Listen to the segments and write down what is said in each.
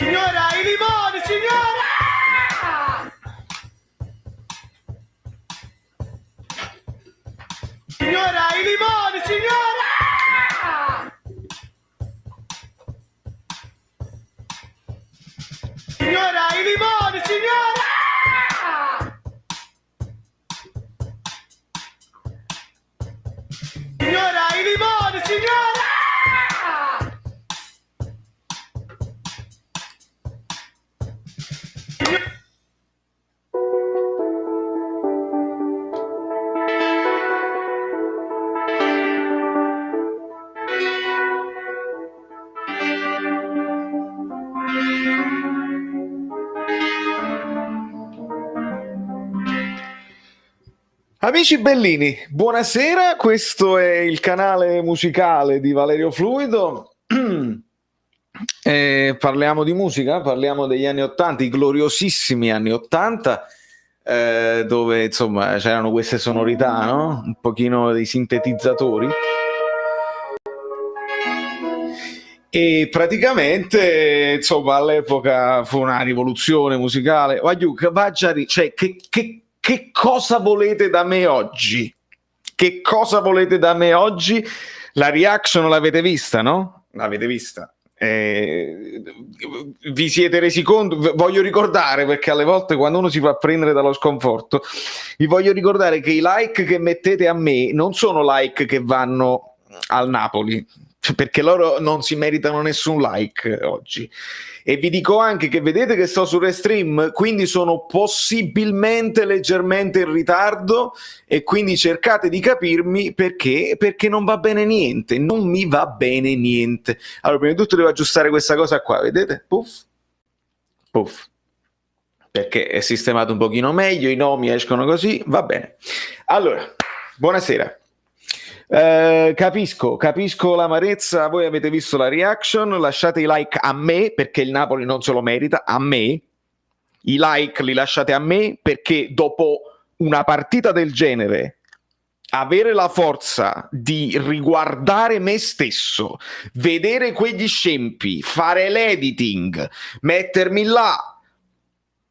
Signora, i limoni, signora! Signora, i limoni, signora! Signora, i limoni, signora! Signora, i limoni, signora! Amici bellini, buonasera, questo è il canale musicale di Valerio Fluido. Parliamo di musica, parliamo degli anni '80, i gloriosissimi anni '80, dove insomma c'erano queste sonorità, no? Un pochino dei sintetizzatori. E praticamente, insomma, all'epoca fu una rivoluzione musicale. Cioè, che cosa volete da me oggi? Che cosa volete da me oggi? La reaction l'avete vista, no? L'avete vista. Vi siete resi conto? Voglio ricordare, perché alle volte quando uno si fa prendere dallo sconforto, vi voglio ricordare che i like che mettete a me non sono like che vanno al Napoli, perché loro non si meritano nessun like oggi. E vi dico anche che vedete che sto su Restream, quindi sono possibilmente leggermente in ritardo, e quindi cercate di capirmi perché non va bene niente, non mi va bene niente. Allora, prima di tutto devo aggiustare questa cosa qua, vedete? Puff, puff, perché è sistemato un pochino meglio, i nomi escono così, va bene. Allora, buonasera. Capisco l'amarezza. Voi avete visto la reaction, lasciate i like a me perché il Napoli non se lo merita, a me. I like li lasciate a me perché dopo una partita del genere avere la forza di riguardare me stesso, vedere quegli scempi, fare l'editing, mettermi là,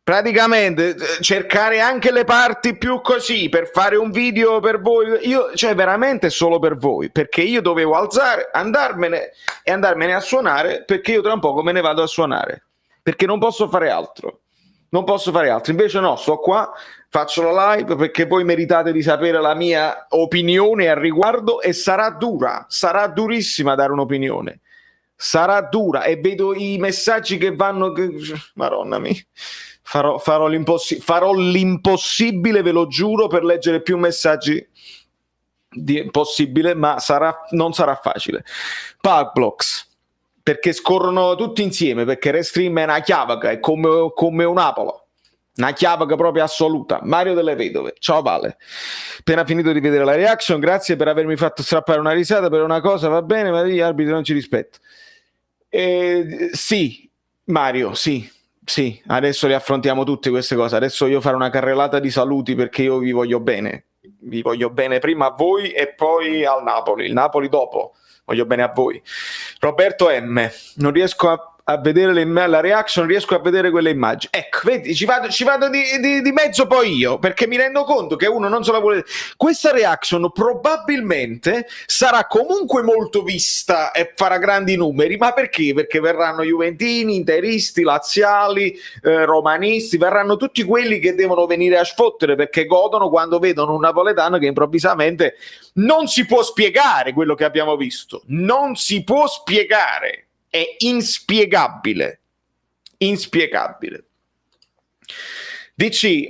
praticamente cercare anche le parti più così per fare un video per voi, io, cioè veramente solo per voi, perché io dovevo alzare, andarmene a suonare, perché io tra un poco me ne vado a suonare, perché non posso fare altro, invece no, sto qua, faccio la live perché voi meritate di sapere la mia opinione al riguardo, e sarà durissima dare un'opinione, sarà dura, e vedo i messaggi che vanno, madonna mia. Farò l'impossibile, ve lo giuro, per leggere più messaggi possibile, ma non sarà facile. Pubblocks, perché scorrono tutti insieme, perché Restream è una chiavaca, è come un apolo, una chiavaca proprio assoluta. Mario delle Vedove, ciao Vale, appena finito di vedere la reaction, grazie per avermi fatto strappare una risata per una cosa, va bene, ma gli arbitri non ci rispetto. Sì, Mario, sì, adesso le affrontiamo tutte queste cose. Adesso io farò una carrellata di saluti, perché io vi voglio bene prima a voi e poi al Napoli, il Napoli dopo, voglio bene a voi. Roberto M, non riesco a vedere la reaction, non riesco a vedere quelle immagini. Ecco, vedi, ci vado di mezzo poi io, perché mi rendo conto che uno non se la vuole. Questa reaction probabilmente sarà comunque molto vista e farà grandi numeri, ma perché? Perché verranno juventini, interisti, laziali, romanisti, verranno tutti quelli che devono venire a sfottere, perché godono quando vedono un napoletano che improvvisamente non si può spiegare quello che abbiamo visto, non si può spiegare. È inspiegabile. DC,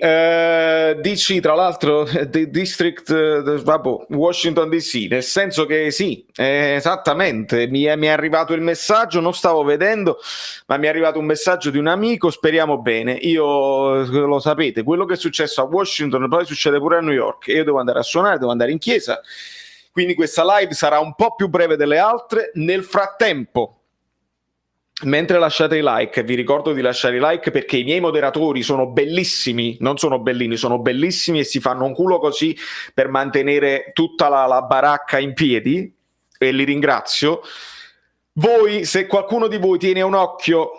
tra l'altro, District, Washington DC, nel senso che sì, esattamente, mi è arrivato il messaggio, non stavo vedendo, ma mi è arrivato un messaggio di un amico, speriamo bene. Io, lo sapete, quello che è successo a Washington poi succede pure a New York, io devo andare a suonare, devo andare in chiesa, quindi questa live sarà un po' più breve delle altre. Nel frattempo, mentre lasciate i like, vi ricordo di lasciare i like, perché i miei moderatori sono bellissimi, non sono bellini, sono bellissimi, e si fanno un culo così per mantenere tutta la baracca in piedi, e li ringrazio. voi, se qualcuno di voi tiene un occhio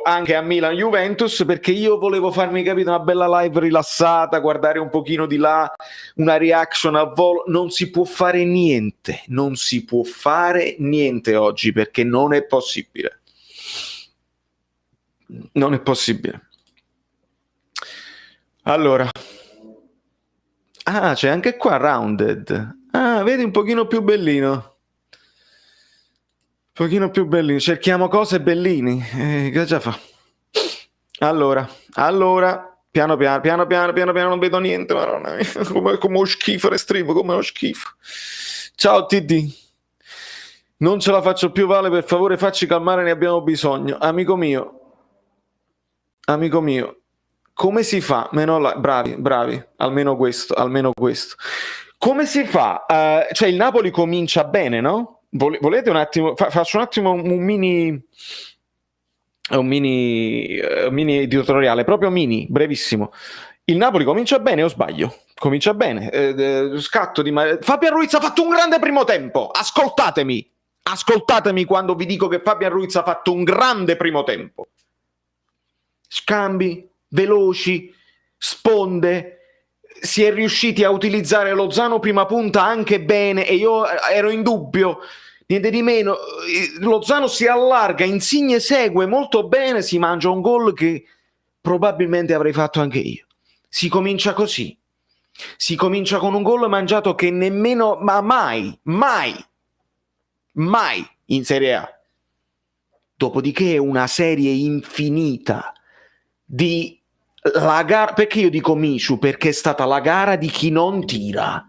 anche a Milan-Juventus, perché io volevo farmi capire una bella live rilassata, guardare un pochino di là, una reaction a volo. Non si può fare niente oggi, perché non è possibile. Non è possibile. Allora, c'è anche qua Rounded. Vedi, un pochino più bellino. Cerchiamo cose bellini. Che già fa? Allora, piano piano, non vedo niente, madonna mia. Come ho schifo, restrivo, come ho schifo. Ciao TD. Non ce la faccio più, Vale, per favore facci calmare, ne abbiamo bisogno. Amico mio, come si fa? Bravi, almeno questo. Come si fa? Cioè il Napoli comincia bene, no? Volete un attimo? Faccio un attimo un mini editoriale, proprio mini, brevissimo. Il Napoli comincia bene o sbaglio? Comincia bene. Scatto di Fabian Ruiz ha fatto un grande primo tempo. Ascoltatemi quando vi dico che Fabian Ruiz ha fatto un grande primo tempo. Scambi veloci, sponde, si è riusciti a utilizzare Lozano prima punta anche bene, e io ero in dubbio, niente di meno. Lozano si allarga, Insigne segue molto bene, si mangia un gol che probabilmente avrei fatto anche io. Si comincia così, si comincia con un gol mangiato che nemmeno, ma mai in Serie A. Dopodiché è una serie infinita di la gara. Perché io dico Michu? Perché è stata la gara di chi non tira,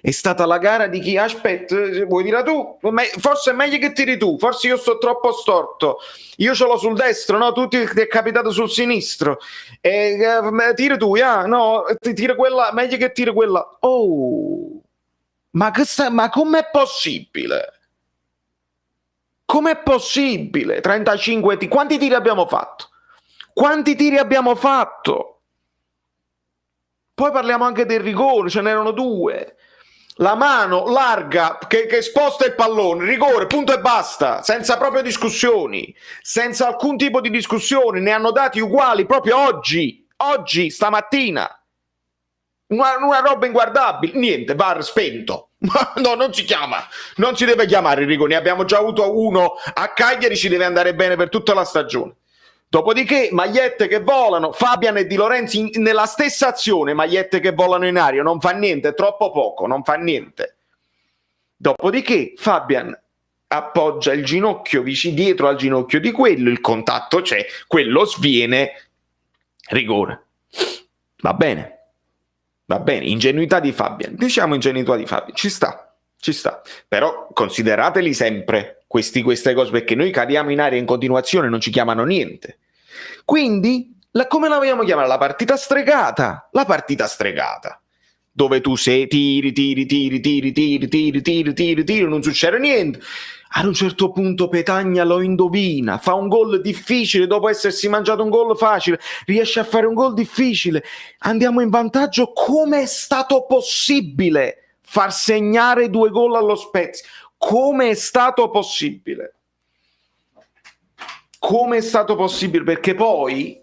è stata la gara di chi aspetta, vuoi tirare tu? Forse è meglio che tiri tu, forse io sto troppo storto, io ce l'ho sul destro, no? Tu ti è capitato sul sinistro, tira tu, no, tira quella, meglio che tiri quella. Oh, ma com'è possibile? Com'è possibile? 35 quanti tiri abbiamo fatto? Poi parliamo anche del rigore, ce n'erano 2. La mano larga che sposta il pallone, rigore, punto e basta, senza proprio discussioni, senza alcun tipo di discussione. Ne hanno dati uguali proprio oggi, stamattina. Una roba inguardabile. Niente, VAR spento. No, non si deve chiamare il rigore. Ne abbiamo già avuto uno a Cagliari, ci deve andare bene per tutta la stagione. Dopodiché magliette che volano, Fabian e Di Lorenzi nella stessa azione, magliette che volano in aria, non fa niente, è troppo poco, non fa niente. Dopodiché Fabian appoggia il ginocchio dietro al ginocchio di quello, il contatto c'è, quello sviene, rigore. Va bene, ingenuità di Fabian, diciamo ingenuità di Fabian, ci sta. Però considerateli sempre queste cose, perché noi cadiamo in aria in continuazione, non ci chiamano niente. Quindi come la vogliamo chiamare? La partita stregata, dove tu tiri, non succede niente. Ad un certo punto Petagna lo indovina, fa un gol difficile dopo essersi mangiato un gol facile, riesce a fare un gol difficile, andiamo in vantaggio. Come è stato possibile far segnare 2 gol allo Spezia? Come è stato possibile? Perché poi,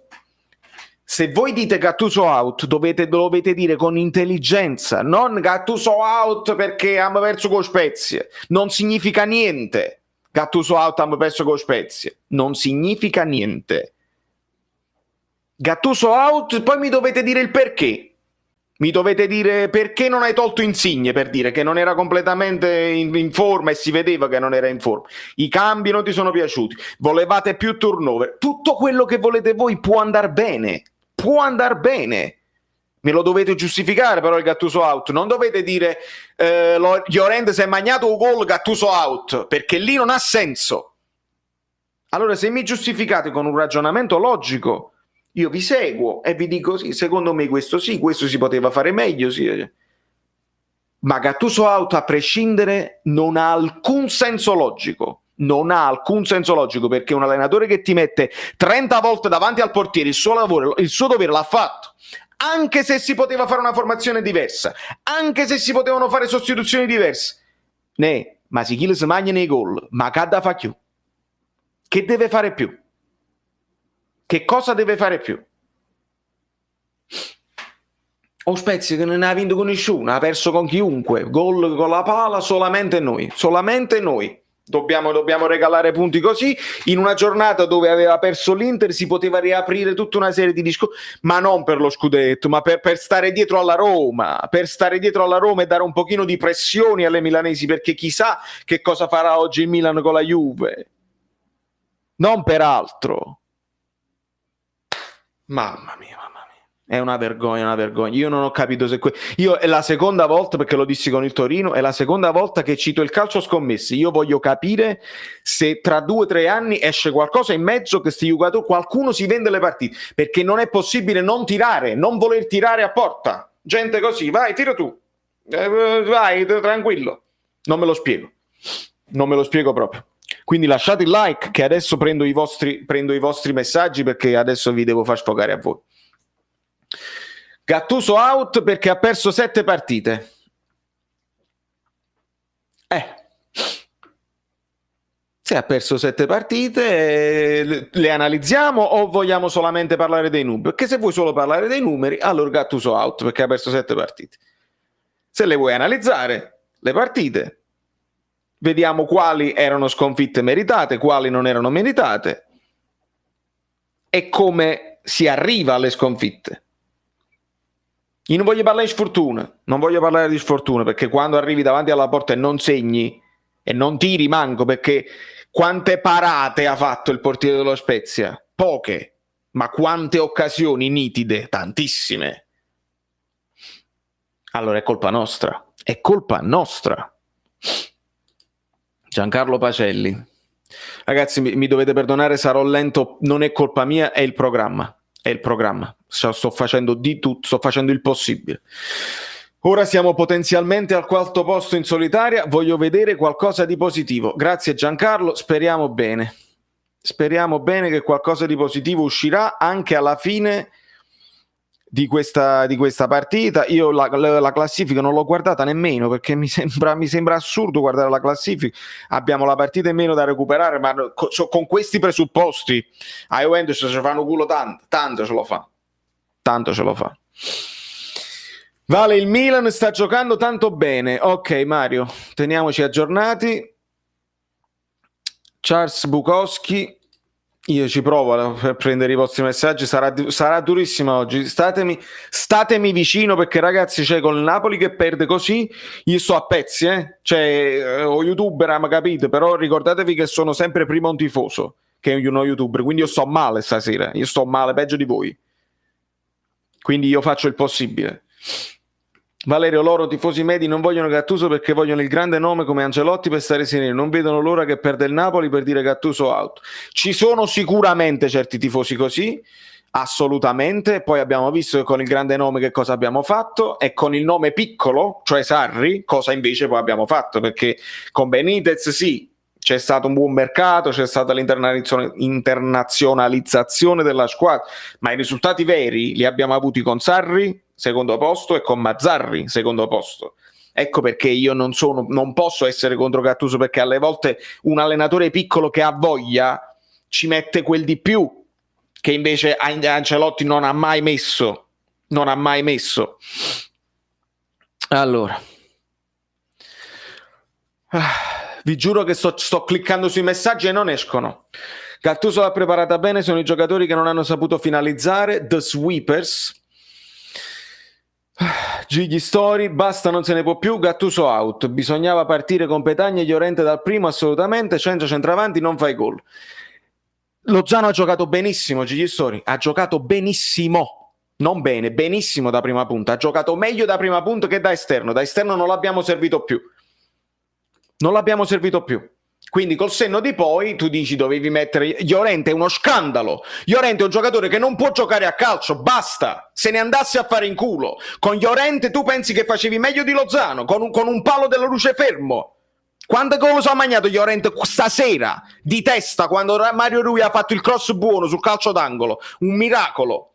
se voi dite Gattuso out, dovete dire con intelligenza, non Gattuso out perché abbiamo perso con Spezia. Non significa niente. Gattuso out, abbiamo perso con Spezia. Non significa niente. Gattuso out, poi mi dovete dire il perché. Mi dovete dire perché non hai tolto Insigne, per dire che non era completamente in forma, e si vedeva che non era in forma. I cambi non ti sono piaciuti, volevate più turnover. Tutto quello che volete voi può andare bene. Me lo dovete giustificare però il Gattuso out. Non dovete dire Llorente si è magnato un gol, Gattuso out, perché lì non ha senso. Allora, se mi giustificate con un ragionamento logico, io vi seguo e vi dico sì, secondo me questo si poteva fare meglio, sì. Ma Gattuso out, a prescindere, non ha alcun senso logico, perché un allenatore che ti mette 30 volte davanti al portiere, il suo dovere l'ha fatto, anche se si poteva fare una formazione diversa, anche se si potevano fare sostituzioni diverse. ma si chi si mangia nei gol, ma che da fa più? Che deve fare più? Che cosa deve fare più? O Spezia che non ha vinto con nessuno, ha perso con chiunque, gol con la pala, solamente noi. Dobbiamo regalare punti così, in una giornata dove aveva perso l'Inter si poteva riaprire tutta una serie di discorsi, ma non per lo scudetto, ma per stare dietro alla Roma, e dare un pochino di pressioni alle milanesi, perché chissà che cosa farà oggi il Milan con la Juve. Non per altro. Mamma mia. È una vergogna. Io non ho capito se io è la seconda volta, perché lo dissi con il Torino, è la seconda volta che cito il calcio scommessi. Io voglio capire se tra 2 o 3 anni esce qualcosa in mezzo che sti giocatori, qualcuno si vende le partite, perché non è possibile non voler tirare a porta. Gente così, vai, tira tu. Vai, tranquillo. Non me lo spiego proprio. Quindi lasciate il like, che adesso prendo i vostri messaggi, perché adesso vi devo far sfogare a voi. Gattuso out perché ha perso 7 partite. Se ha perso 7 partite, le analizziamo o vogliamo solamente parlare dei numeri? Perché se vuoi solo parlare dei numeri, allora Gattuso out perché ha perso 7 partite. Se le vuoi analizzare, le partite, vediamo quali erano sconfitte meritate, quali non erano meritate e come si arriva alle sconfitte. Io non voglio parlare di sfortuna, perché quando arrivi davanti alla porta e non segni e non tiri manco, perché quante parate ha fatto il portiere dello Spezia? Poche, ma quante occasioni nitide? Tantissime. Allora è colpa nostra. Giancarlo Pacelli. Ragazzi, mi dovete perdonare, sarò lento, non è colpa mia, è il programma. Sto facendo di tutto, sto facendo il possibile. Ora siamo potenzialmente al 4° posto in solitaria, voglio vedere qualcosa di positivo. Grazie Giancarlo, speriamo bene che qualcosa di positivo uscirà anche alla fine di questa partita. Io la classifica non l'ho guardata nemmeno, perché mi sembra assurdo guardare la classifica. Abbiamo la partita in meno da recuperare, ma con questi presupposti a Juventus ci fanno culo tanto ce lo fa. Vale, il Milan sta giocando tanto bene. Ok Mario, teniamoci aggiornati. Charles Bukowski, io ci provo per prendere i vostri messaggi, sarà durissima oggi, statemi vicino, perché ragazzi, cioè, con il Napoli che perde così io sto a pezzi, o youtuber, ma capite, però ricordatevi che sono sempre prima un tifoso che uno youtuber, quindi io sto male stasera, peggio di voi, quindi io faccio il possibile. Valerio, loro tifosi medi non vogliono Gattuso perché vogliono il grande nome come Ancelotti per stare sereni, non vedono l'ora che perde il Napoli per dire Gattuso out. Ci sono sicuramente certi tifosi così, assolutamente. Poi abbiamo visto che con il grande nome che cosa abbiamo fatto, e con il nome piccolo, cioè Sarri, cosa invece poi abbiamo fatto, perché con Benitez sì, c'è stato un buon mercato, c'è stata l'internazionalizzazione della squadra, ma i risultati veri li abbiamo avuti con Sarri, secondo posto, e con Mazzarri, secondo posto. Ecco perché io non posso essere contro Gattuso, perché alle volte un allenatore piccolo che ha voglia ci mette quel di più che invece Ancelotti non ha mai messo. Allora, vi giuro che sto cliccando sui messaggi e non escono. Gattuso l'ha preparata bene, sono i giocatori che non hanno saputo finalizzare, The Sweepers. Gigli Story, basta, non se ne può più, Gattuso out, bisognava partire con Petagna e Llorente dal primo, assolutamente, centravanti, non fai gol. Lozano ha giocato benissimo, Gigli Story, ha giocato benissimo, non bene, benissimo da prima punta, ha giocato meglio da prima punta che da esterno non l'abbiamo servito più. Quindi col senno di poi tu dici dovevi mettere Llorente, è uno scandalo. Llorente è un giocatore che non può giocare a calcio, basta, se ne andasse a fare in culo. Con Llorente tu pensi che facevi meglio di Lozano, con un palo della luce fermo. Quante gol si ha mangiato Llorente stasera di testa quando Mario Rui ha fatto il cross buono sul calcio d'angolo, un miracolo.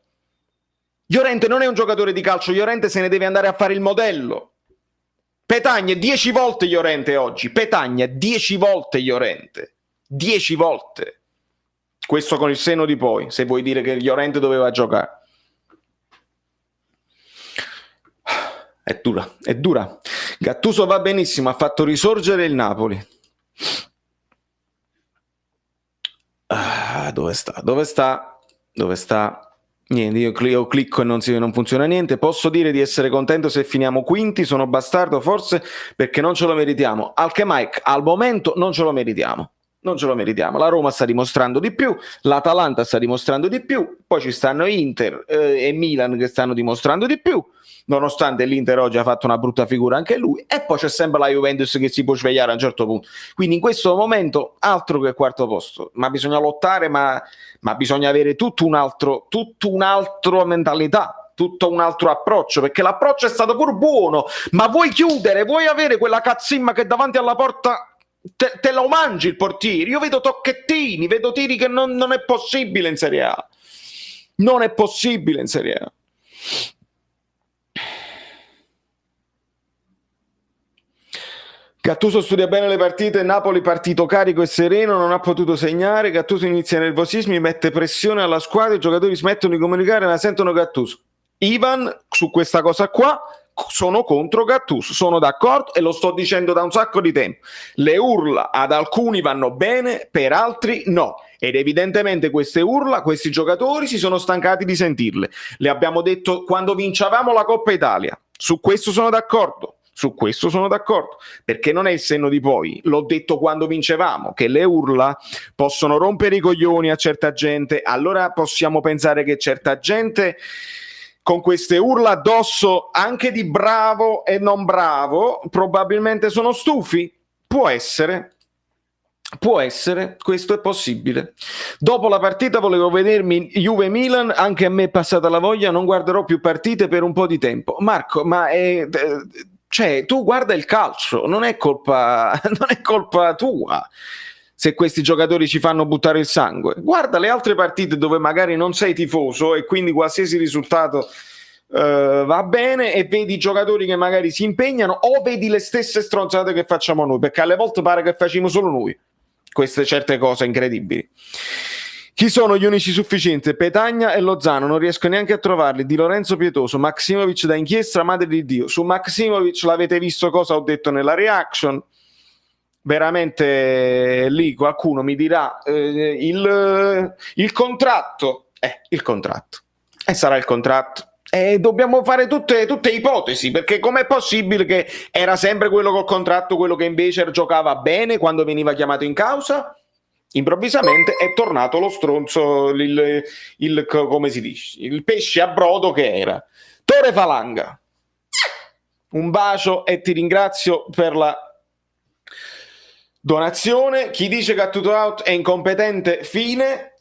Llorente non è un giocatore di calcio, Llorente se ne deve andare a fare il modello, Petagna 10 volte Llorente oggi, Petagna 10 volte Llorente, 10 volte. Questo con il senno di poi, se vuoi dire che Llorente doveva giocare. È dura, è dura. Gattuso va benissimo, ha fatto risorgere il Napoli. Dove sta? Dove sta? Dove sta? Niente, io clicco e non funziona niente. Posso dire di essere contento se finiamo quinti? Sono bastardo forse perché non ce lo meritiamo. Mike, al momento non ce lo meritiamo. Non ce lo meritiamo. La Roma sta dimostrando di più, l'Atalanta sta dimostrando di più, poi ci stanno Inter e Milan che stanno dimostrando di più, nonostante l'Inter oggi ha fatto una brutta figura anche lui, e poi c'è sempre la Juventus che si può svegliare a un certo punto. Quindi in questo momento altro che quarto posto, ma bisogna lottare, ma bisogna avere tutto un altro mentalità, tutto un altro approccio, perché l'approccio è stato pur buono, ma vuoi chiudere, vuoi avere quella cazzimma che davanti alla porta te lo mangi il portiere. Io vedo tocchettini, vedo tiri che non è possibile in Serie A. Non è possibile in Serie A. Gattuso studia bene le partite, Napoli partito carico e sereno, non ha potuto segnare, Gattuso inizia nervosismi, mette pressione alla squadra, i giocatori smettono di comunicare ma sentono Gattuso. Ivan, su questa cosa qua, sono contro Gattuso, sono d'accordo e lo sto dicendo da un sacco di tempo. Le urla ad alcuni vanno bene, per altri no. Ed evidentemente queste urla, questi giocatori si sono stancati di sentirle. Le abbiamo detto quando vincevamo la Coppa Italia, su questo sono d'accordo. Su questo sono d'accordo, perché non è il senno di poi. L'ho detto quando vincevamo, che le urla possono rompere i coglioni a certa gente, allora possiamo pensare che certa gente con queste urla addosso, anche di bravo e non bravo, probabilmente sono stufi. Può essere, questo è possibile. Dopo la partita volevo vedermi Juve-Milan, anche a me è passata la voglia, non guarderò più partite per un po' di tempo. Marco, ma cioè, tu guarda il calcio, non è colpa tua se questi giocatori ci fanno buttare il sangue. Guarda le altre partite dove magari non sei tifoso e quindi qualsiasi risultato va bene, e vedi giocatori che magari si impegnano, o vedi le stesse stronzate che facciamo noi, perché alle volte pare che facciamo solo noi queste certe cose incredibili. Chi sono gli unici sufficienti? Petagna e Lozano, non riesco neanche a trovarli. Di Lorenzo Pietoso, Maximovic da inchiesta, madre di Dio. Su Maximovic l'avete visto cosa ho detto nella reaction? Veramente lì qualcuno mi dirà il contratto, il contratto, e sarà il contratto. E dobbiamo fare tutte ipotesi, perché com'è possibile che era sempre quello col contratto, quello che invece giocava bene quando veniva chiamato in causa? Improvvisamente è tornato lo stronzo, come si dice, il pesce a brodo che era. Tore Falanga, un bacio e ti ringrazio per la donazione. Chi dice che Gattuso out è incompetente, fine.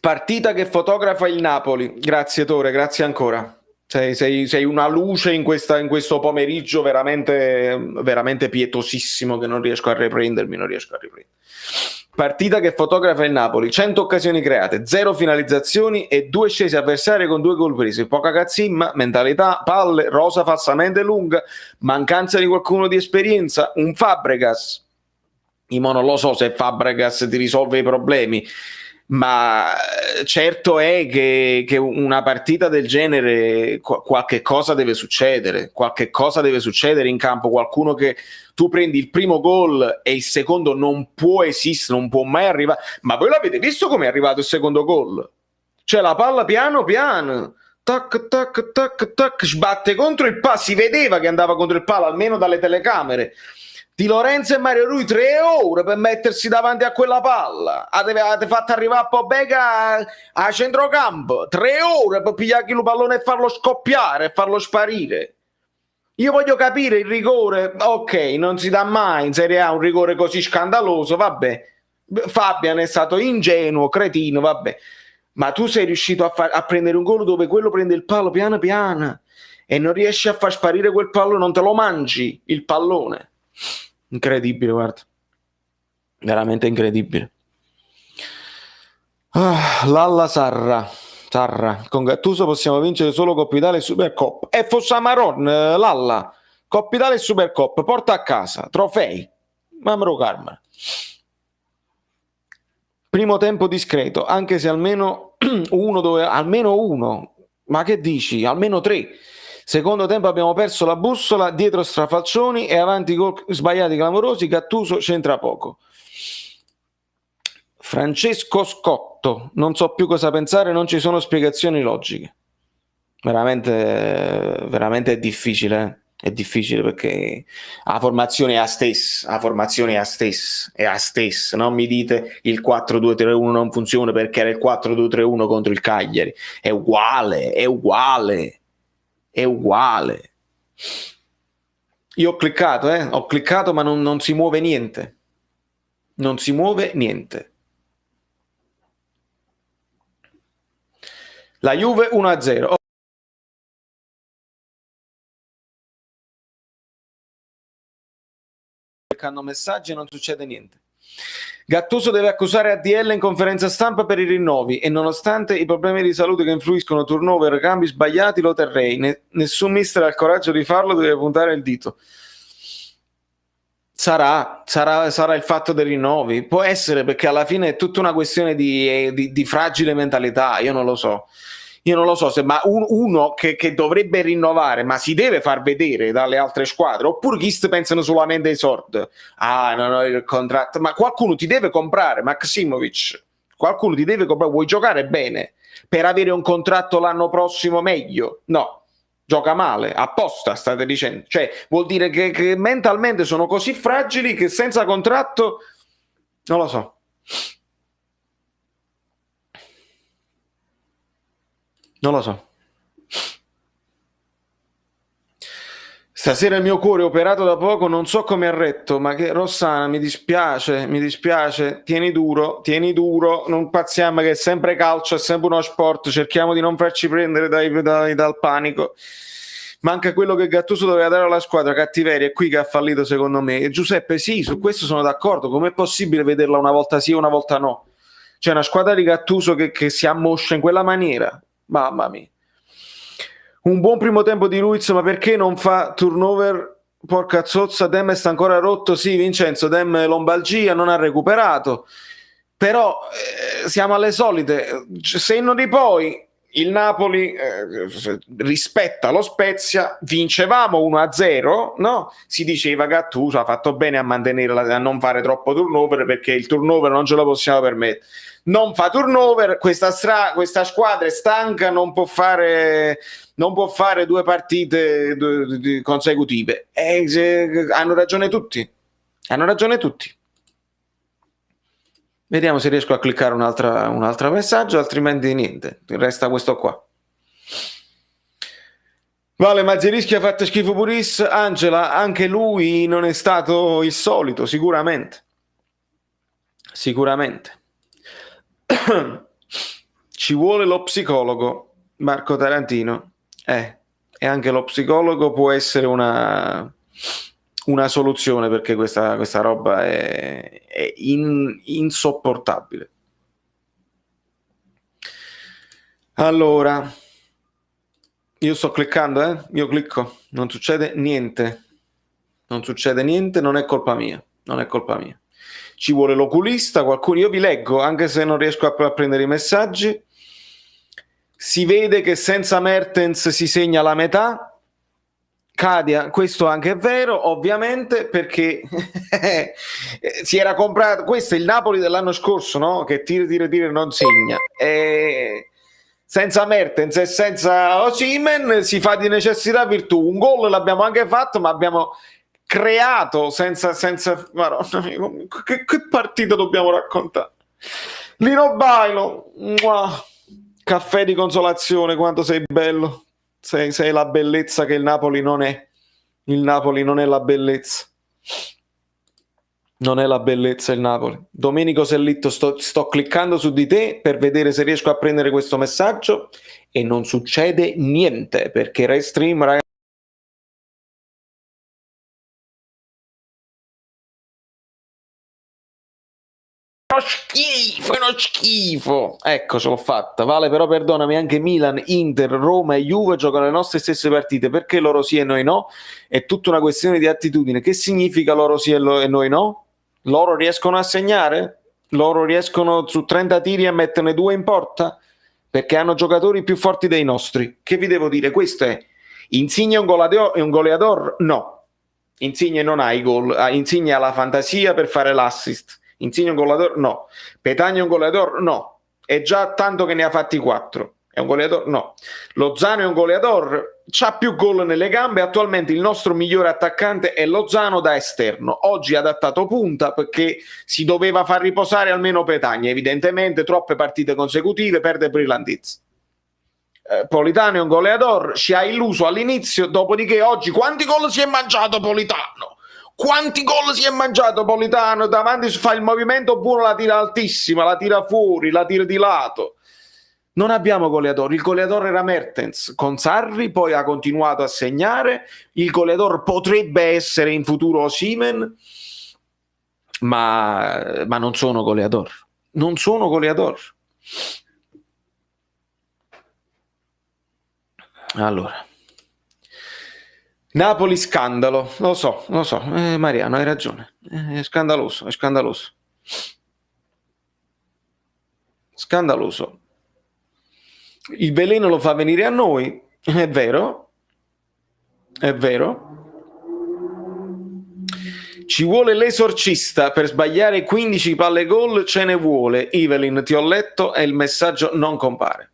Partita che fotografa il Napoli. Grazie Tore, grazie ancora. Sei una luce in questo pomeriggio veramente pietosissimo, che non riesco a riprendermi. Partita che fotografa il Napoli, 100 occasioni create, 0 finalizzazioni e 2 scesi avversari con 2 gol presi. Poca cazzimma, mentalità, palle, rosa falsamente lunga, mancanza di qualcuno di esperienza, un Fabregas. Io non lo so se Fabregas ti risolve i problemi, ma certo è che una partita del genere qualche cosa deve succedere in campo. Qualcuno che tu prendi il primo gol e il secondo non può esistere, non può mai arrivare. Ma voi l'avete visto come è arrivato il secondo gol? Cioè la palla piano piano, tac tac tac tac, sbatte contro il palo, si vedeva che andava contro il palo almeno dalle telecamere. Di Lorenzo e Mario Rui 3 ore per mettersi davanti a quella palla. Avete fatto arrivare a Pobega a centrocampo 3 ore per pigliare il pallone e farlo scoppiare e farlo sparire. Io voglio capire il rigore. Ok, non si dà mai in Serie A un rigore così scandaloso, vabbè. Fabian è stato ingenuo, cretino, vabbè. Ma tu sei riuscito a prendere un gol dove quello prende il palo piano piano e non riesci a far sparire quel pallone, non te lo mangi il pallone. Incredibile, guarda, veramente incredibile. Lalla Sarra, Sarra, con Gattuso possiamo vincere solo Coppa Italia e Supercoppa. E fosse Maron, Lalla, Coppa Italia e Supercoppa, porta a casa, trofei. Mamro Carmen. Primo tempo discreto, anche se almeno almeno uno, ma che dici? Almeno 3. Secondo tempo abbiamo perso la bussola, dietro strafalcioni e avanti gol sbagliati clamorosi, Gattuso c'entra poco. Francesco Scotto, non so più cosa pensare, non ci sono spiegazioni logiche. Veramente, veramente è difficile, È difficile perché la formazione è a stessa, non mi dite il 4-2-3-1 non funziona perché era il 4-2-3-1 contro il Cagliari, è uguale. Io ho cliccato ma non si muove niente, La Juve 1-0. Cercando messaggi e non succede niente. Gattuso deve accusare ADL in conferenza stampa per i rinnovi e nonostante i problemi di salute che influiscono turnover, cambi sbagliati, lo terrei. Nessun mister ha il coraggio di farlo, deve puntare il dito. Sarà il fatto dei rinnovi, può essere, perché alla fine è tutta una questione di fragile mentalità. Io non lo so se ma uno che dovrebbe rinnovare, ma si deve far vedere dalle altre squadre, oppure chi pensano solamente ai soldi. Non ho il contratto, ma qualcuno ti deve comprare, Maksimovic, qualcuno ti deve comprare, vuoi giocare bene per avere un contratto l'anno prossimo meglio? No, gioca male, apposta state dicendo, cioè vuol dire che mentalmente sono così fragili che senza contratto non lo so. Stasera il mio cuore operato da poco, non so come ha retto, ma che Rossana, mi dispiace, tieni duro, non pazziamo che è sempre calcio, è sempre uno sport, cerchiamo di non farci prendere dal panico. Manca quello che Gattuso doveva dare alla squadra, cattiveria, è qui che ha fallito secondo me. E Giuseppe, sì, su questo sono d'accordo, com'è possibile vederla una volta sì e una volta no? C'è una squadra di Gattuso che si ammoscia in quella maniera, mamma mia. Un buon primo tempo di Luiz, ma perché non fa turnover? Porca zozza, Dem sta ancora rotto. Sì, Vincenzo, Dem lombalgia, non ha recuperato. Però siamo alle solite. Se non di poi il Napoli rispetta lo Spezia, vincevamo 1-0, no? Si diceva Gattuso ha fatto bene a mantenere a non fare troppo turnover perché il turnover non ce lo possiamo permettere. Non fa turnover, questa squadra è stanca, non può fare 2 partite consecutive. Hanno ragione tutti. Vediamo se riesco a cliccare un altro messaggio, altrimenti niente, resta questo qua. Vale, Mazzerischi ha fatto schifo Puris. Angela, anche lui non è stato il solito, sicuramente. Ci vuole lo psicologo, Marco Tarantino. E anche lo psicologo può essere una soluzione, perché questa roba è insopportabile. Allora, io sto cliccando, io clicco, non succede niente, non è colpa mia. Ci vuole l'oculista, qualcuno, io vi leggo, anche se non riesco a prendere i messaggi. Si vede che senza Mertens si segna la metà. Cadia, questo anche è vero, ovviamente, perché si era comprato, questo è il Napoli dell'anno scorso, no? Che tira non segna. Senza Mertens e senza Osimhen si fa di necessità virtù. Un gol l'abbiamo anche fatto, ma abbiamo creato senza Madonna, che partita dobbiamo raccontare? Lino Bailo, caffè di consolazione, quanto sei bello, sei la bellezza che il Napoli non è. Il Napoli non è la bellezza, il Napoli. Domenico Sellitto, sto cliccando su di te per vedere se riesco a prendere questo messaggio e non succede niente, perché Restream, ragazzi, È uno schifo. Ecco, ce l'ho fatta. Vale, però perdonami, anche Milan, Inter, Roma e Juve giocano le nostre stesse partite. Perché loro sì e noi no? È tutta una questione di attitudine. Che significa loro sì e noi no? Loro riescono a segnare? Loro riescono su 30 tiri a metterne 2 in porta? Perché hanno giocatori più forti dei nostri. Che vi devo dire? Questo è. Insigne è un goleador? No. Insigne non ha i gol. Insigne ha la fantasia per fare l'assist. Insigne è un goleador? No. Petagna è un goleador? No. È già tanto che ne ha fatti 4. È un goleador? No. Lozano è un goleador? C'ha più gol nelle gambe. Attualmente il nostro migliore attaccante è Lozano da esterno. Oggi ha adattato punta perché si doveva far riposare almeno Petagna. Evidentemente troppe partite consecutive, perde brillantezza. Politano è un goleador, ci ha illuso all'inizio, dopodiché oggi quanti gol si è mangiato Politano? Quanti gol si è mangiato Politano? Davanti fa il movimento buono, la tira altissima, la tira fuori, la tira di lato. Non abbiamo goleador, il goleador era Mertens con Sarri, poi ha continuato a segnare, il goleador potrebbe essere in futuro Osimhen, ma non sono goleador, non sono goleador. Allora, Napoli scandalo, lo so, Mariano, hai ragione, è scandaloso, scandaloso. Il veleno lo fa venire a noi, è vero, ci vuole l'esorcista per sbagliare 15 palle gol, ce ne vuole. Evelyn, ti ho letto e il messaggio non compare.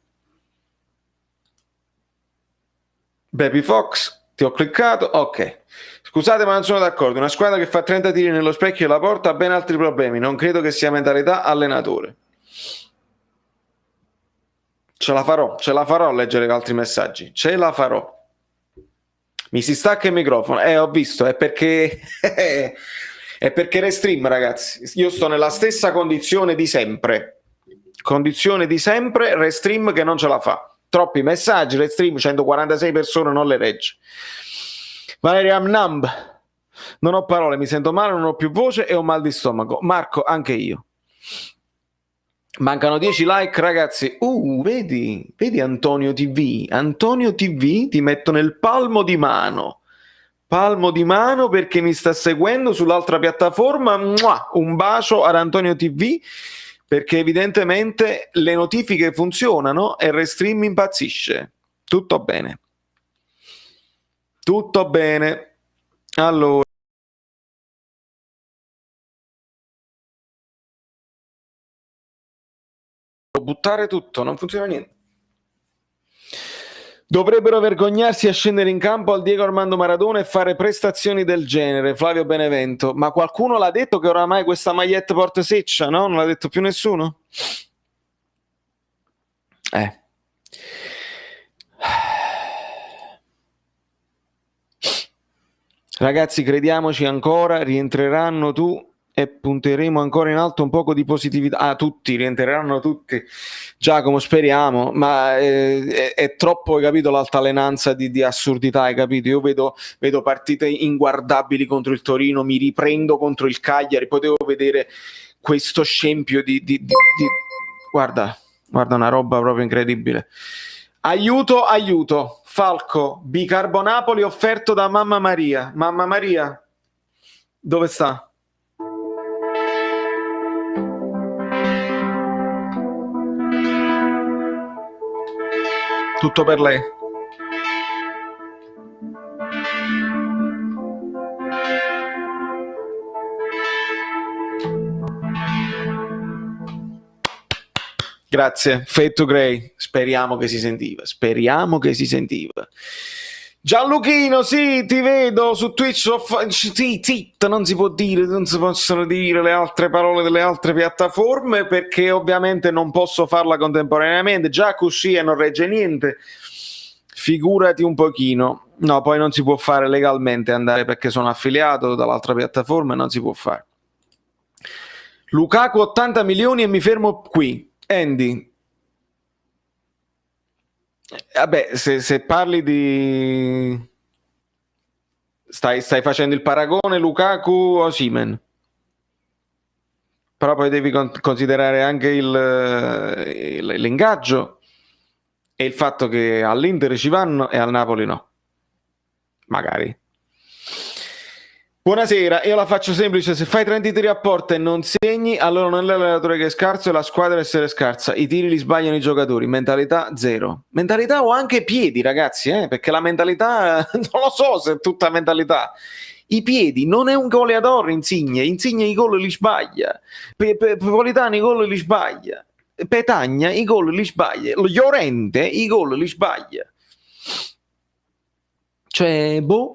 Baby Fox, ti ho cliccato, ok. Scusate ma non sono d'accordo, una squadra che fa 30 tiri nello specchio della porta ha ben altri problemi, non credo che sia mentalità allenatore. Ce la farò a leggere altri messaggi, ce la farò. Mi si stacca il microfono, ho visto, è perché è perché Restream, ragazzi, io sto nella stessa condizione di sempre, Restream che non ce la fa, troppi messaggi, Restream 146 persone non le regge. Valeria Amnamb, non ho parole, mi sento male, non ho più voce e ho mal di stomaco. Marco, anche io. Mancano 10 like, ragazzi. Vedi Antonio TV, ti metto nel palmo di mano perché mi sta seguendo sull'altra piattaforma. Un bacio ad Antonio TV, perché evidentemente le notifiche funzionano e Restream impazzisce. Tutto bene. Allora, buttare tutto, non funziona niente. Dovrebbero vergognarsi a scendere in campo al Diego Armando Maradona e fare prestazioni del genere. Flavio Benevento, ma qualcuno l'ha detto che oramai questa maglietta porta seccia, no? Non l'ha detto più nessuno? Ragazzi, crediamoci ancora, rientreranno tu e punteremo ancora in alto un poco di positività. Tutti, rientreranno tutti. Giacomo, speriamo, ma è troppo, hai capito, l'altalenanza di assurdità, hai capito? Io vedo partite inguardabili contro il Torino, mi riprendo contro il Cagliari, potevo vedere questo scempio di guarda, una roba proprio incredibile. Aiuto. Falco, bicarbonapoli offerto da Mamma Maria. Mamma Maria, dove sta? Tutto per lei. Grazie, Fade to Grey. Speriamo che si sentiva. Gianluchino, sì, ti vedo su Twitch. Non si può dire, non si possono dire le altre parole delle altre piattaforme perché ovviamente non posso farla contemporaneamente. Già così e non regge niente. Figurati un pochino. No, poi non si può fare legalmente andare perché sono affiliato dall'altra piattaforma e non si può fare. Lukaku 80 milioni e mi fermo qui. Andy, vabbè, se parli di... Stai facendo il paragone Lukaku-Osimhen? però poi devi considerare anche l'ingaggio e il fatto che all'Inter ci vanno e al Napoli no. Magari. Buonasera, io la faccio semplice: se fai 30 tiri a porta e non segni, allora non è l'allenatore che è scarso, è la squadra a essere scarsa. I tiri li sbagliano i giocatori, mentalità zero. Mentalità o anche piedi, ragazzi, perché la mentalità non lo so se è tutta mentalità. I piedi, non è un goleador Insigne i gol li sbaglia. Politano i gol li sbaglia. Petagna i gol li sbaglia. Llorente i gol li sbaglia. Cioè, boh.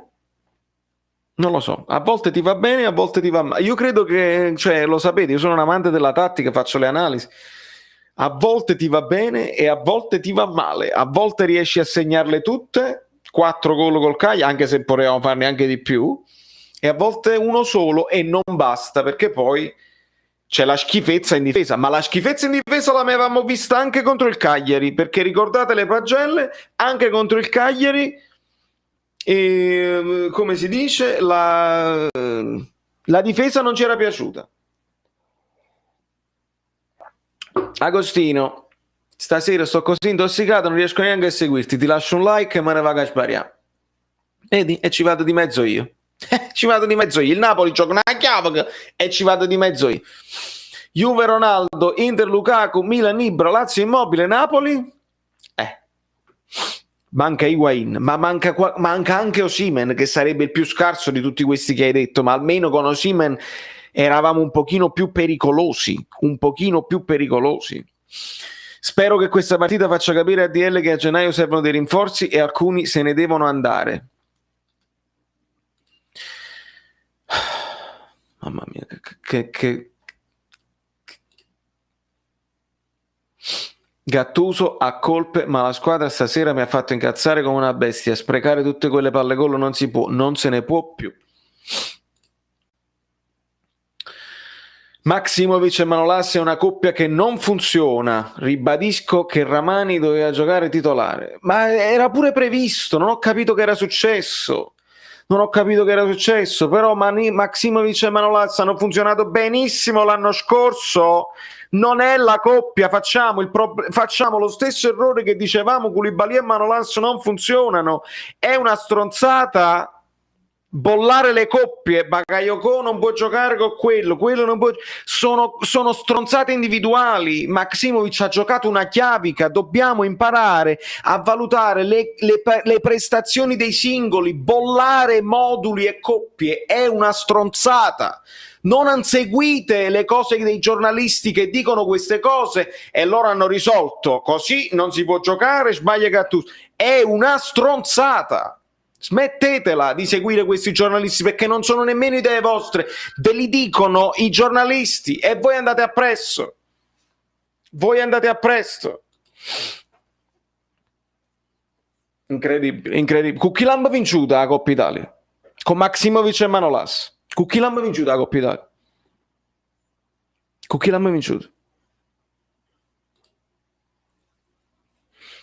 Non lo so, a volte ti va bene, a volte ti va male. Io credo che, cioè, lo sapete, io sono un amante della tattica, faccio le analisi. A volte ti va bene e a volte ti va male. A volte riesci a segnarle tutte, 4 gol col Cagliari, anche se potevamo farne anche di più, e a volte uno solo e non basta, perché poi c'è la schifezza in difesa. Ma la schifezza in difesa l'avevamo vista anche contro il Cagliari, perché ricordate le pagelle, anche contro il Cagliari... E come si dice, la difesa non ci era piaciuta. Agostino, stasera sto così intossicato, non riesco neanche a seguirti, ti lascio un like e me ne vado a sbariare. Vedi? E ci vado di mezzo io. Ci vado di mezzo io. Il Napoli gioca una chiave e ci vado di mezzo io. Juve Ronaldo, Inter Lukaku, Milan Ibra, Lazio Immobile, Napoli. Manca Higuain, ma manca anche Osimhen, che sarebbe il più scarso di tutti questi che hai detto, ma almeno con Osimhen eravamo un pochino più pericolosi, Spero che questa partita faccia capire a DL che a gennaio servono dei rinforzi e alcuni se ne devono andare. Mamma mia, che... Gattuso ha colpe, ma la squadra stasera mi ha fatto incazzare come una bestia. Sprecare tutte quelle palle gol non si può, non se ne può più. Maximovic e Manolas è una coppia che non funziona. Ribadisco che Ramani doveva giocare titolare, ma era pure previsto, non ho capito che era successo. Però Maximovic e Manolas hanno funzionato benissimo l'anno scorso. Non è la coppia, facciamo lo stesso errore che dicevamo, Koulibaly e Manolas non funzionano, è una stronzata bollare le coppie. Bakayoko non può giocare con quello non può, sono stronzate individuali. Maximovic ha giocato una chiavica, dobbiamo imparare a valutare le prestazioni dei singoli. Bollare moduli e coppie è una stronzata. Non seguite le cose dei giornalisti che dicono queste cose e loro hanno risolto così non si può giocare, sbaglia Gattuso. È una stronzata. Smettetela di seguire questi giornalisti, perché non sono nemmeno idee vostre, ve li dicono i giornalisti e voi andate appresso. Incredibile. Con chi l'hanno vinciuta la Coppa Italia? Con Maximovic e Manolas. Con chi l'hanno vinciuta la Coppa Italia? Con chi l'hanno vinciuta?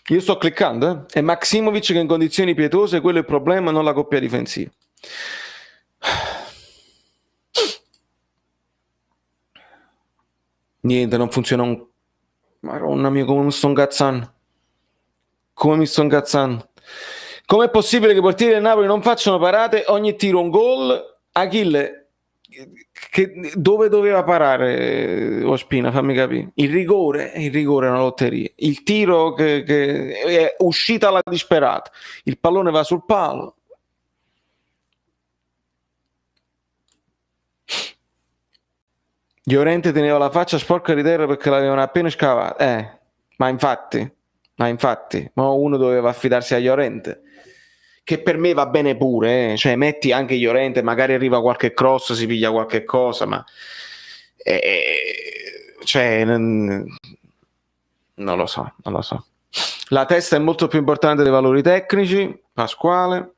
Io sto cliccando, È Maximovic che è in condizioni pietose, quello è il problema, non la coppia difensiva. Niente, non funziona un... Madonna mia, come mi sto incazzando. Com'è possibile che i portieri del Napoli non facciano parate, ogni tiro un gol? Achille, dove doveva parare Ospina? Fammi capire. Il rigore è una lotteria. Il tiro che è uscita alla disperata. Il pallone va sul palo. Llorente teneva la faccia sporca di terra perché l'avevano appena scavata. Ma infatti, ma uno doveva affidarsi a Llorente, che per me va bene pure, cioè metti anche Llorente, magari arriva qualche cross, si piglia qualche cosa, ma cioè non lo so. La testa è molto più importante dei valori tecnici. Pasquale.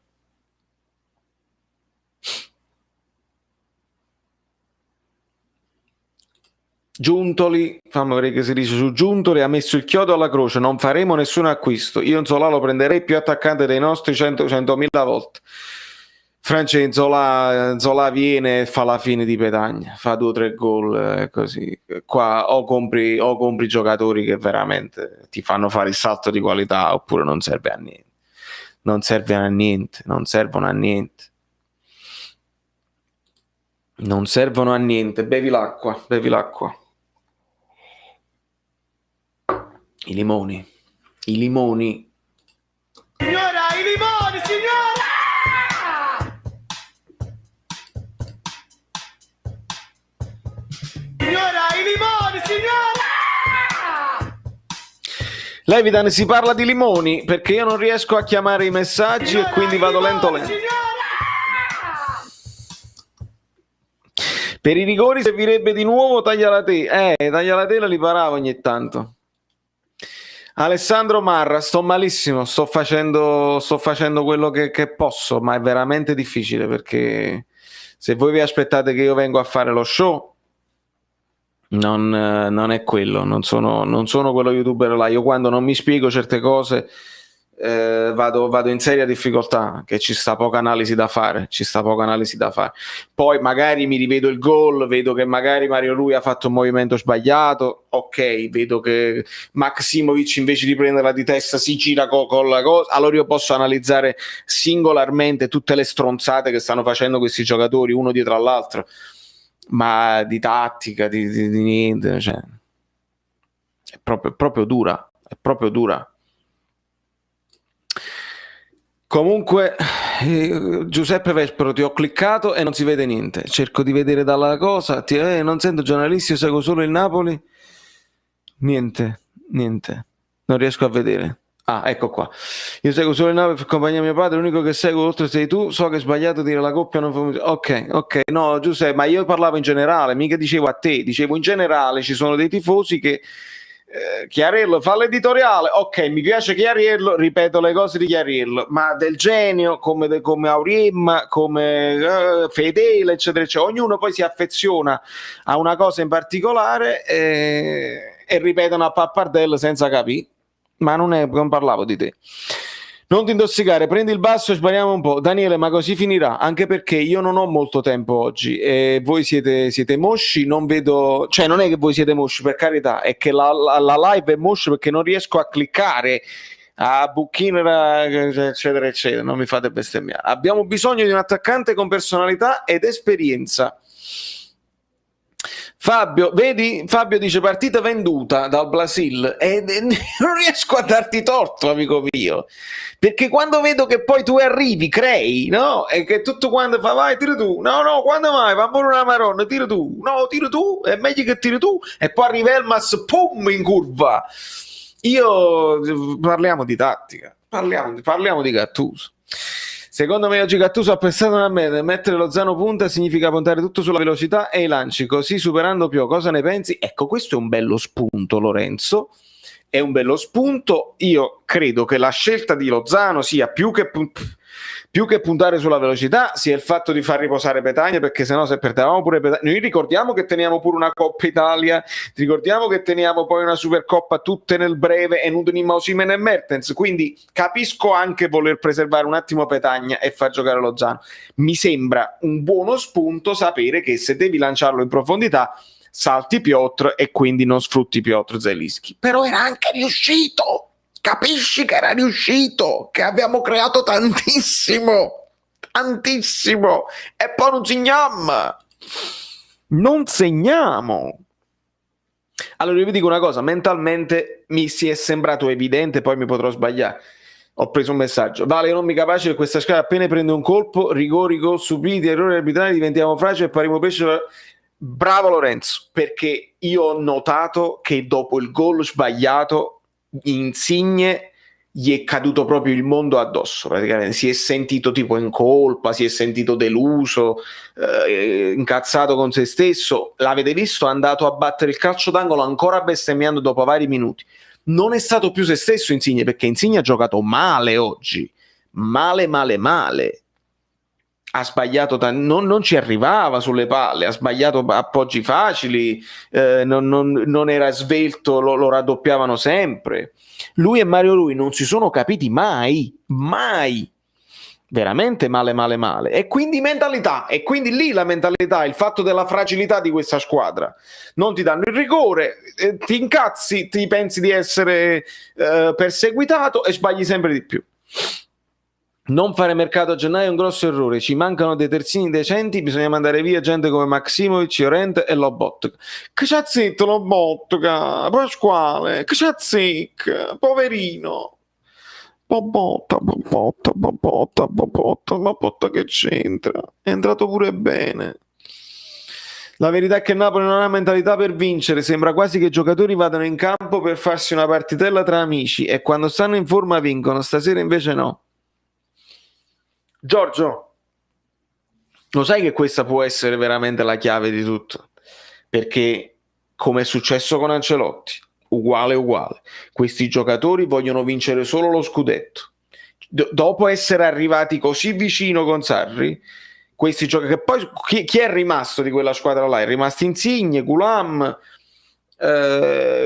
Giuntoli, fammi vedere che si dice su Giuntoli, ha messo il chiodo alla croce, non faremo nessun acquisto, io in Solà lo prenderei più attaccante dei nostri 100.000 volte. Francesco Zola viene e fa la fine di Petagna, fa 2 o 3 gol così. Qua o compri giocatori che veramente ti fanno fare il salto di qualità, oppure non serve a niente. Non servono a niente. Non servono a niente. Bevi l'acqua. I limoni. Signora, i limoni, signora! Signora, i limoni, signora! Levidan, si parla di limoni perché io non riesco a chiamare i messaggi Signora, e quindi i vado lento. limoni, signora! Per i rigori servirebbe di nuovo Taglialatela li paravo ogni tanto. Alessandro Marra, sto malissimo, sto facendo quello che posso, ma è veramente difficile perché se voi vi aspettate che io vengo a fare lo show, non è quello, non sono quello youtuber là. Io quando non mi spiego certe cose vado in seria difficoltà, che ci sta poca analisi da fare. Poi magari mi rivedo il gol, vedo che magari Mario Rui ha fatto un movimento sbagliato, ok, vedo che Maksimovic invece di prenderla di testa si gira con la cosa, allora io posso analizzare singolarmente tutte le stronzate che stanno facendo questi giocatori uno dietro all'altro, ma di tattica, di niente, cioè, è proprio dura. Comunque, Giuseppe Vespero, ti ho cliccato e non si vede niente. Cerco di vedere dalla cosa. Non sento giornalisti, io seguo solo il Napoli. Niente. Non riesco a vedere. Ah, ecco qua. Io seguo solo il Napoli per compagnia mio padre. L'unico che seguo oltre sei tu. So che è sbagliato dire la coppia non fa... Ok. No, Giuseppe, ma io parlavo in generale. Mica dicevo a te. Dicevo in generale. Ci sono dei tifosi che... Chiariello fa l'editoriale, ok, mi piace Chiariello, ripeto le cose di Chiariello, ma del genio come Auriem, come Fedele, eccetera, ognuno poi si affeziona a una cosa in particolare e ripetono a pappardello senza capire, ma non parlavo di te. Non ti intossicare, prendi il basso e sbagliamo un po'. Daniele, ma così finirà, anche perché io non ho molto tempo oggi e voi siete mosci, non vedo, cioè non è che voi siete mosci, per carità, è che la live è moscia perché non riesco a cliccare a Bucchina, eccetera, non mi fate bestemmiare. Abbiamo bisogno di un attaccante con personalità ed esperienza. Fabio dice partita venduta dal Brasil e non riesco a darti torto, amico mio, perché quando vedo che poi tu arrivi, crei, no? E che tutto quanto fa vai, tira tu, no, quando mai, va pure una maronna, tira tu, è meglio che tiri tu, e poi arriva Elmas, pum, in curva. Parliamo di tattica, parliamo di Gattuso. Secondo me oggi Gattuso ha pensato a me, mettere Lozano punta significa puntare tutto sulla velocità e i lanci, così superando Pio. Cosa ne pensi? Ecco, questo è un bello spunto, Lorenzo, è un bello spunto. Io credo che la scelta di Lozano sia più che puntare sulla velocità, sia il fatto di far riposare Petagna, perché sennò se perdevamo pure Petagna, noi ricordiamo che teniamo pure una Coppa Italia, ricordiamo che teniamo poi una Supercoppa tutte nel breve e Nudenima, Osimhen e Mertens, quindi capisco anche voler preservare un attimo Petagna e far giocare Lozano. Mi sembra un buono spunto sapere che se devi lanciarlo in profondità salti Piotr e quindi non sfrutti Piotr Zelinski, però era anche riuscito. Capisci che era riuscito, che abbiamo creato tantissimo, e poi non segniamo. Allora io vi dico una cosa, mentalmente mi si è sembrato evidente, poi mi potrò sbagliare. Ho preso un messaggio, Vale, io non mi capace che questa scala appena prende un colpo, rigori, gol subiti, errori arbitrali, diventiamo fragili e pariamo pesce. Bravo Lorenzo, perché io ho notato che dopo il gol sbagliato Insigne gli è caduto proprio il mondo addosso, praticamente si è sentito tipo in colpa, si è sentito deluso, incazzato con se stesso. L'avete visto? È andato a battere il calcio d'angolo ancora bestemmiando dopo vari minuti. Non è stato più se stesso Insigne, perché Insigne ha giocato male oggi, male, ha sbagliato, non ci arrivava sulle palle, ha sbagliato appoggi facili, non era svelto, lo raddoppiavano sempre. Lui e Mario Rui non si sono capiti mai. veramente male. E quindi mentalità, e quindi lì la mentalità, il fatto della fragilità di questa squadra. Non ti danno il rigore, ti incazzi, ti pensi di essere perseguitato e sbagli sempre di più. Non fare mercato a gennaio è un grosso errore, ci mancano dei terzini decenti, bisogna mandare via gente come Maximovic, Llorente e Lobotka. Che c'ha zitto Lobotka, Pasquale, che c'ha zitto, poverino. Bobotta, che c'entra? È entrato pure bene. La verità è che Napoli non ha mentalità per vincere, sembra quasi che i giocatori vadano in campo per farsi una partitella tra amici e quando stanno in forma vincono, stasera invece no. Giorgio, lo sai che questa può essere veramente la chiave di tutto? Perché, come è successo con Ancelotti, uguale, questi giocatori vogliono vincere solo lo scudetto. Dopo essere arrivati così vicino con Sarri, questi giocatori, che poi chi è rimasto di quella squadra là? È rimasto Insigne, Gulam,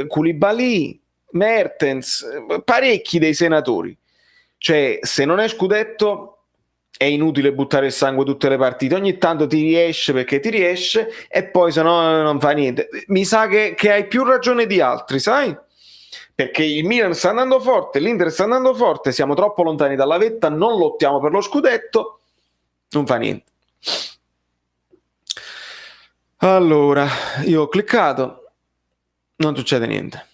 Koulibaly, Mertens, parecchi dei senatori. Cioè, se non è scudetto è inutile buttare il sangue tutte le partite, ogni tanto ti riesce perché ti riesce e poi se no non fa niente. Mi sa che hai più ragione di altri, sai? Perché il Milan sta andando forte, l'Inter sta andando forte, siamo troppo lontani dalla vetta, non lottiamo per lo scudetto, non fa niente. Allora, io ho cliccato, non succede niente,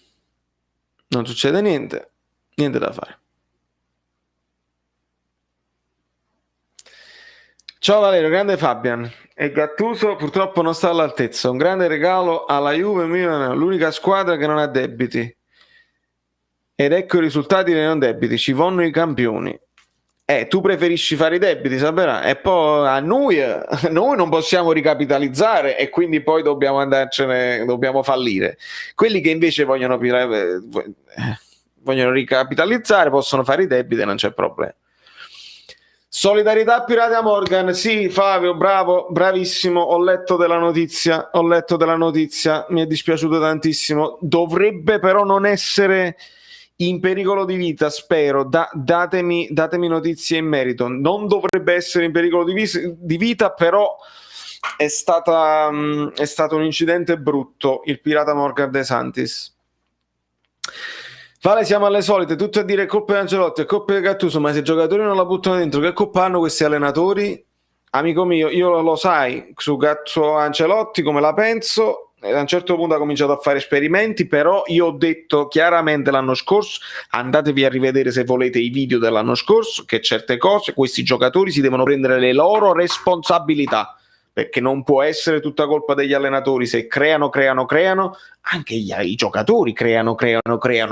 niente da fare. Ciao Valerio, grande Fabian. E Gattuso purtroppo non sta all'altezza. Un grande regalo alla Juve, Milan, l'unica squadra che non ha debiti. Ed ecco i risultati dei non debiti. Ci vanno i campioni. Tu preferisci fare i debiti, saprà. E poi a noi non possiamo ricapitalizzare e quindi poi dobbiamo andarcene, dobbiamo fallire. Quelli che invece vogliono ricapitalizzare possono fare i debiti e non c'è problema. Solidarietà Pirati a Morgan, sì Fabio, bravo, bravissimo, ho letto della notizia, mi è dispiaciuto tantissimo, dovrebbe però non essere in pericolo di vita, spero, datemi notizie in merito, non dovrebbe essere in pericolo di vita, però è stato un incidente brutto, il Pirata Morgan De Santis. Vale, siamo alle solite, tutto a dire è colpa di Ancelotti, è colpa di Gattuso, ma se i giocatori non la buttano dentro, che colpa hanno questi allenatori? Amico mio, io lo sai, su Ancelotti come la penso, e a un certo punto ha cominciato a fare esperimenti, però io ho detto chiaramente l'anno scorso, andatevi a rivedere se volete i video dell'anno scorso, che certe cose, questi giocatori si devono prendere le loro responsabilità, perché non può essere tutta colpa degli allenatori, se creano, anche i giocatori creano,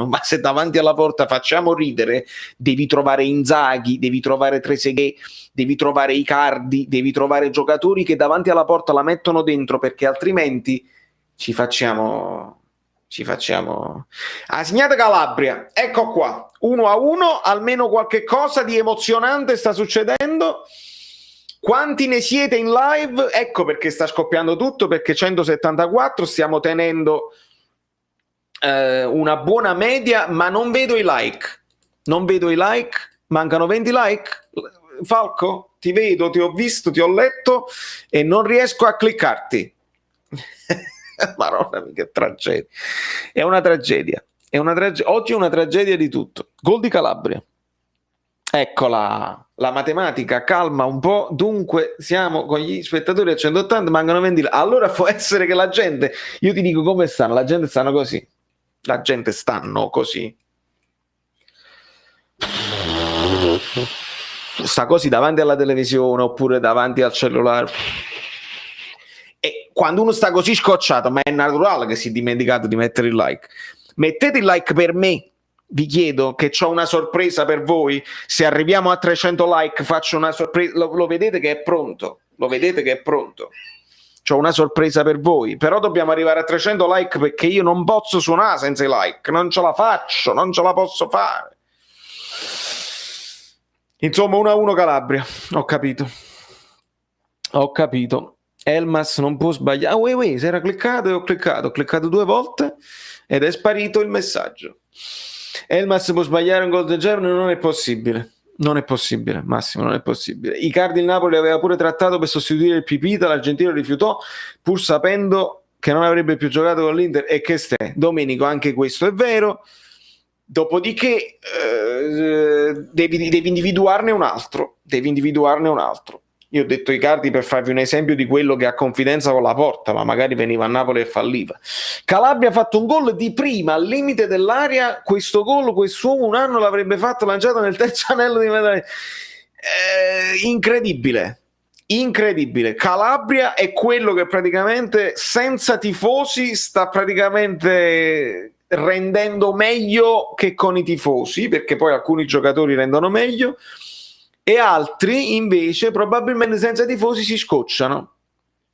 ma se davanti alla porta facciamo ridere, devi trovare Inzaghi, devi trovare Trezeguet, devi trovare Icardi, devi trovare giocatori che davanti alla porta la mettono dentro, perché altrimenti ci facciamo Segnate Calabria, ecco qua, 1-1, almeno qualche cosa di emozionante sta succedendo. Quanti ne siete in live? Ecco perché sta scoppiando tutto, perché 174, stiamo tenendo una buona media, ma non vedo i like, mancano 20 like. Falco, ti vedo, ti ho visto, ti ho letto e non riesco a cliccarti. Maronna, che tragedia. È una tragedia. Oggi è una tragedia di tutto. Gol di Calabria. Eccola, la matematica calma un po', dunque siamo con gli spettatori a 180, mancano 20. Allora può essere che la gente, io ti dico come stanno, la gente stanno così. Sta così davanti alla televisione oppure davanti al cellulare. E quando uno sta così scocciato, ma è naturale che si è dimenticato di mettere il like. Mettete il like per me. Vi chiedo, che c'ho una sorpresa per voi. Se arriviamo a 300 like faccio una sorpresa. Lo vedete che è pronto? C'ho una sorpresa per voi. Però dobbiamo arrivare a 300 like, perché io non posso suonare senza i like. Non ce la posso fare. Insomma, 1-1 Calabria. Ho capito. Elmas non può sbagliare. Si era cliccato e ho cliccato 2 volte ed è sparito il messaggio. Elmas può sbagliare un gol del genere, non è possibile. Non è possibile, Massimo, non è possibile. Icardi il Napoli aveva pure trattato per sostituire il Pipita, l'Argentino rifiutò pur sapendo che non avrebbe più giocato con l'Inter. E che stai, Domenico, anche questo è vero. Dopodiché devi individuarne un altro. Io ho detto Icardi per farvi un esempio di quello che ha confidenza con la Porta, ma magari veniva a Napoli e falliva. Calabria ha fatto un gol di prima al limite dell'area. Questo gol quest'uomo un anno l'avrebbe fatto lanciato nel terzo anello di medaglia. Incredibile. Calabria è quello che praticamente senza tifosi sta praticamente rendendo meglio che con i tifosi, perché poi alcuni giocatori rendono meglio e altri invece probabilmente senza tifosi si scocciano.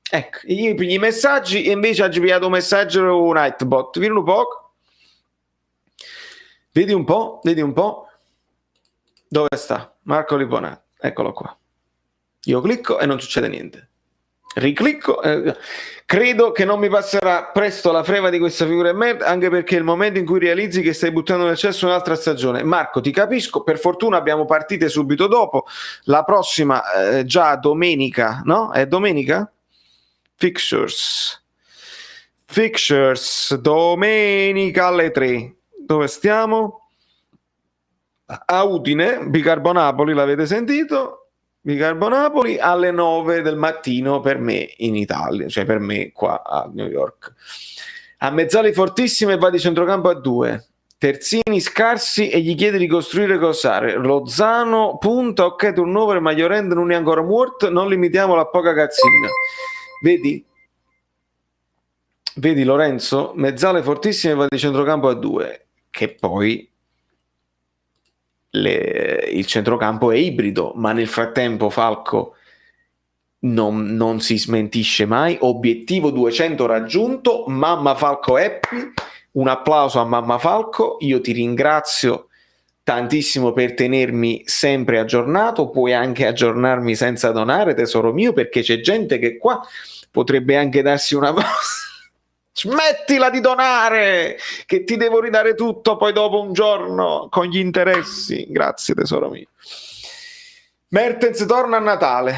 Ecco, io pigli i messaggi e invece ha pigliato un messaggio un Nightbot. Vieni un po'. Vedi un po'. Dove sta? Marco Liponà. Eccolo qua. Io clicco e non succede niente. Riclicco. Credo che non mi passerà presto la freva di questa figura e merda, anche perché è il momento in cui realizzi che stai buttando nel cesso un'altra stagione. Marco, ti capisco, per fortuna abbiamo partite subito dopo. La prossima già domenica, no? È domenica? Fixtures domenica alle 3. Dove stiamo? A Udine, Bicarbonapoli, l'avete sentito? Bicarbonapoli alle 9 del mattino per me in Italia, cioè per me qua a New York. A mezzali fortissime va di centrocampo a 2. Terzini scarsi e gli chiede di costruire Cossare. Lozano punta, ok, turnover, ma Llorente non è ancora morto, non limitiamo a poca cazzina. Vedi Lorenzo? Mezzale fortissime va di centrocampo a 2, che poi il centrocampo è ibrido, ma nel frattempo Falco non si smentisce mai. Obiettivo 200 raggiunto, mamma Falco happy, un applauso a mamma Falco. Io ti ringrazio tantissimo per tenermi sempre aggiornato, puoi anche aggiornarmi senza donare, tesoro mio, perché c'è gente che qua potrebbe anche darsi una cosa. Smettila di donare, che ti devo ridare tutto poi dopo un giorno con gli interessi. Grazie tesoro mio. Mertens torna a Natale.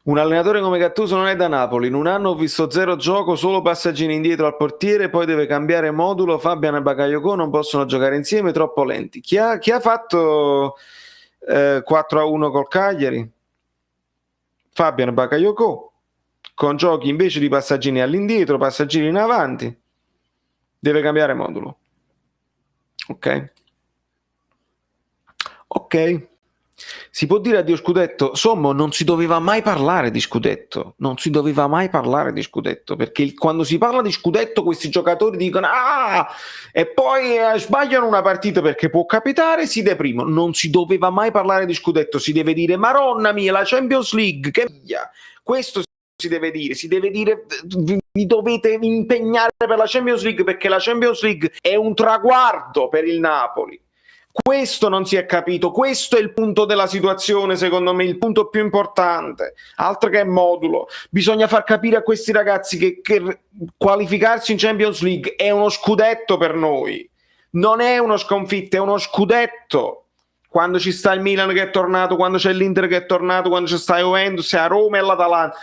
Un allenatore come Gattuso non è da Napoli. In un anno ho visto 0 gioco, solo passaggini indietro al portiere, poi deve cambiare modulo. Fabian e Bakayoko non possono giocare insieme, troppo lenti. Chi ha fatto 4-1 col Cagliari? Fabian Bakayoko, con giochi invece di passaggini all'indietro, passaggini in avanti. Deve cambiare modulo. Ok. Si può dire addio scudetto? Sommo, non si doveva mai parlare di scudetto. Perché quando si parla di scudetto questi giocatori dicono e poi sbagliano una partita, perché può capitare, si deprimono. Non si doveva mai parlare di scudetto, si deve dire Maronna mia, la Champions League, che miglia. Questo si deve dire vi dovete impegnare per la Champions League, perché la Champions League è un traguardo per il Napoli. Questo non si è capito, questo è il punto della situazione, secondo me, il punto più importante, altro che modulo. Bisogna far capire a questi ragazzi che qualificarsi in Champions League è uno scudetto per noi, non è uno sconfitto, è uno scudetto. Quando ci sta il Milan che è tornato, quando c'è l'Inter che è tornato, quando c'è sta Juventus, a Roma e l'Atalanta,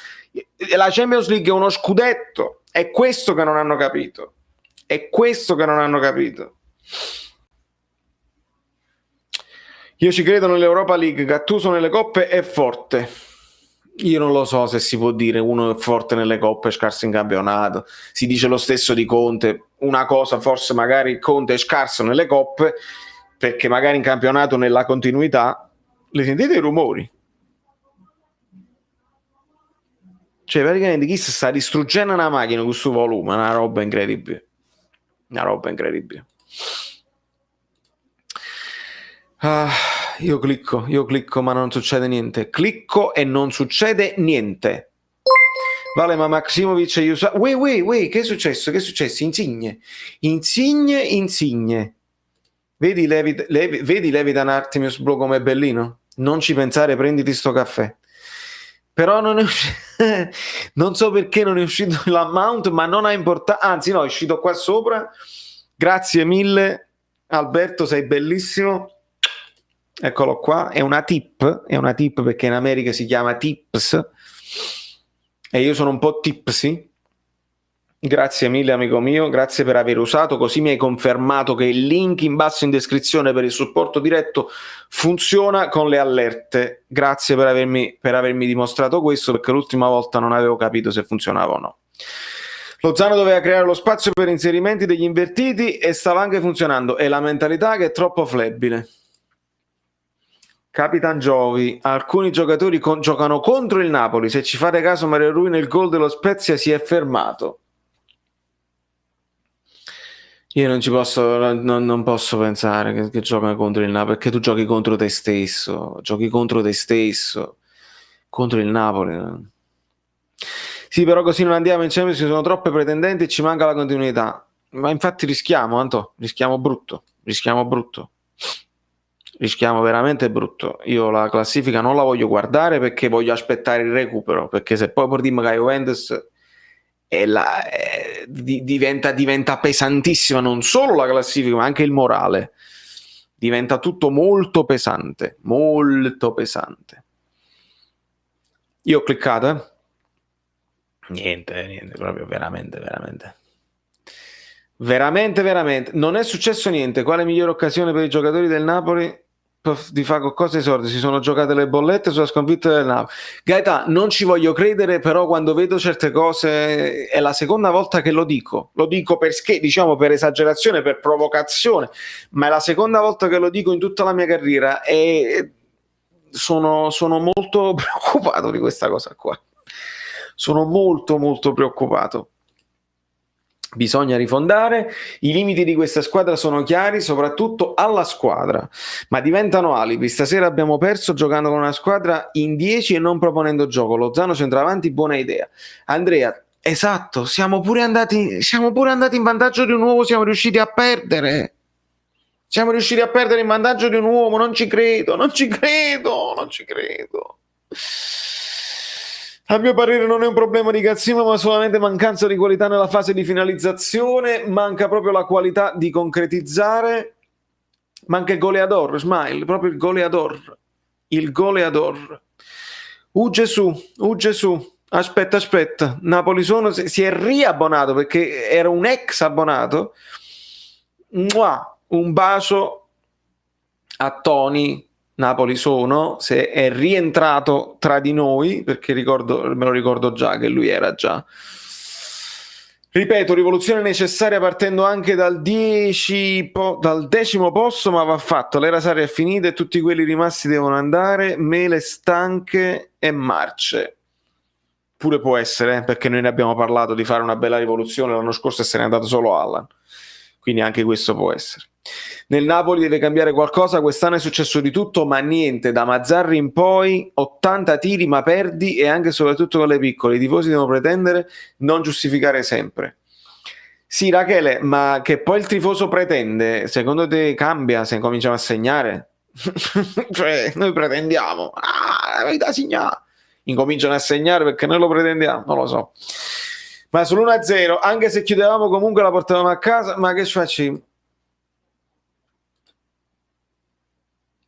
la Champions League è uno scudetto. È questo che non hanno capito, Io ci credo nell'Europa League. Gattuso nelle coppe è forte. Io non lo so se si può dire uno è forte nelle coppe e scarso in campionato. Si dice lo stesso di Conte. Una cosa, forse magari Conte è scarso nelle coppe perché magari in campionato nella continuità. Le sentite i rumori? Cioè praticamente chi si sta distruggendo una macchina con questo volume, una roba incredibile. Io clicco ma non succede niente. Clicco e non succede niente. Vale, ma Maximovic Wait, che è successo? Insigne. Vedi Levitan Artemius Blu come bellino? Non ci pensare, prenditi sto caffè. Però non è non so perché non è uscito l'amount, ma non ha importanza. Anzi no, è uscito qua sopra. Grazie mille. Alberto, sei bellissimo. Eccolo qua, è una tip perché in America si chiama tips e io sono un po' tipsy. Grazie mille amico mio, grazie per aver usato, così mi hai confermato che il link in basso in descrizione per il supporto diretto funziona con le allerte. Grazie per avermi dimostrato questo, perché l'ultima volta non avevo capito se funzionava o no. Lozano doveva creare lo spazio per inserimenti degli invertiti e stava anche funzionando, è la mentalità che è troppo flebile. Capitan Giovi, alcuni giocatori giocano contro il Napoli, se ci fate caso Mario Rui nel gol dello Spezia si è fermato. Io non ci posso, non posso pensare che giocano contro il Napoli, perché tu giochi contro te stesso, contro il Napoli. Sì, però così non andiamo in Champions, ci sono troppe pretendenti e ci manca la continuità. Ma infatti rischiamo, Anto, rischiamo veramente brutto. Io la classifica non la voglio guardare perché voglio aspettare il recupero, perché se poi portiamo che Juventus diventa pesantissima non solo la classifica ma anche il morale, diventa tutto molto pesante. Io ho cliccato niente, proprio veramente non è successo niente. Quale migliore occasione per i giocatori del Napoli di fare qualcosa ai sordi? Si sono giocate le bollette sulla sconfitta del Napoli. Gaetà, non ci voglio credere, però quando vedo certe cose è la seconda volta che lo dico perché, diciamo, per esagerazione, per provocazione, ma è la seconda volta che lo dico in tutta la mia carriera e sono molto preoccupato di questa cosa qua. Sono molto preoccupato. Bisogna rifondare, i limiti di questa squadra sono chiari, soprattutto alla squadra, ma diventano alibi. Stasera abbiamo perso giocando con una squadra in 10 e non proponendo gioco. Lozano centravanti, buona idea. Andrea, esatto, siamo pure andati in vantaggio di un uomo, siamo riusciti a perdere in vantaggio di un uomo, non ci credo. A mio parere non è un problema di Cazzima, ma solamente mancanza di qualità nella fase di finalizzazione, manca proprio la qualità di concretizzare, manca il goleador, Smile, proprio il goleador. Gesù, aspetta, Napoli si è riabbonato perché era un ex abbonato. Un bacio a Tony. Napoli se è rientrato tra di noi, perché me lo ricordo già che lui era già. Ripeto, rivoluzione necessaria partendo anche dal 10º posto, ma va fatto. L'era Sarri è finita e tutti quelli rimasti devono andare, mele stanche e marce. Pure può essere, perché noi ne abbiamo parlato di fare una bella rivoluzione l'anno scorso e se n'è andato solo Allan. Quindi anche questo può essere. Nel Napoli deve cambiare qualcosa, quest'anno è successo di tutto ma niente, da Mazzarri in poi 80 tiri ma perdi e anche e soprattutto con le piccole, i tifosi devono pretendere, non giustificare sempre. Sì Rachele, ma che poi il tifoso pretende, secondo te cambia se cominciamo a segnare? Cioè noi pretendiamo, avete segnato, incominciano a segnare perché noi lo pretendiamo, non lo so. Ma sull'1-0, anche se chiudevamo comunque la portavamo a casa, ma che facciamo?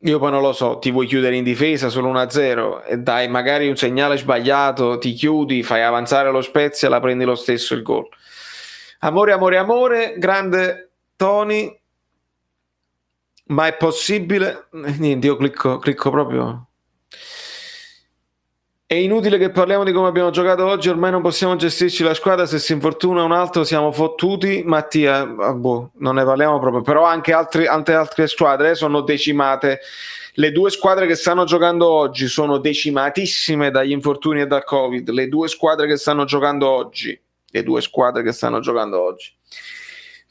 Io poi non lo so, ti vuoi chiudere in difesa sull'1-0 e dai magari un segnale sbagliato, ti chiudi, fai avanzare lo Spezia e la prendi lo stesso il gol. Amore, grande Tony, ma è possibile? Niente, io clicco proprio. È inutile che parliamo di come abbiamo giocato oggi, ormai non possiamo gestirci la squadra, se si infortuna un altro siamo fottuti. Mattia, non ne parliamo proprio, però anche altre squadre sono decimate. Le due squadre che stanno giocando oggi sono decimatissime dagli infortuni e dal Covid, le due squadre che stanno giocando oggi.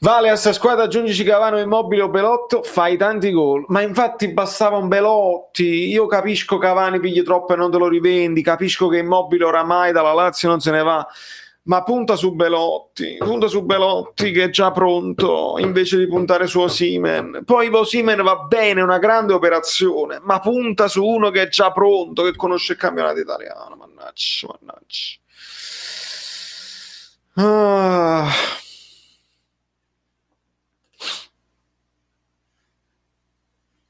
Vale, a sta squadra aggiungici Cavano, Immobile o Belotto, fai tanti gol. Ma infatti bastava un Belotti. Io capisco Cavani pigli troppo e non te lo rivendi, capisco che Immobile oramai dalla Lazio non se ne va, ma punta su Belotti che è già pronto invece di puntare su Osimhen. Poi Osimhen va bene, è una grande operazione, ma punta su uno che è già pronto, che conosce il campionato italiano. Mannaggia.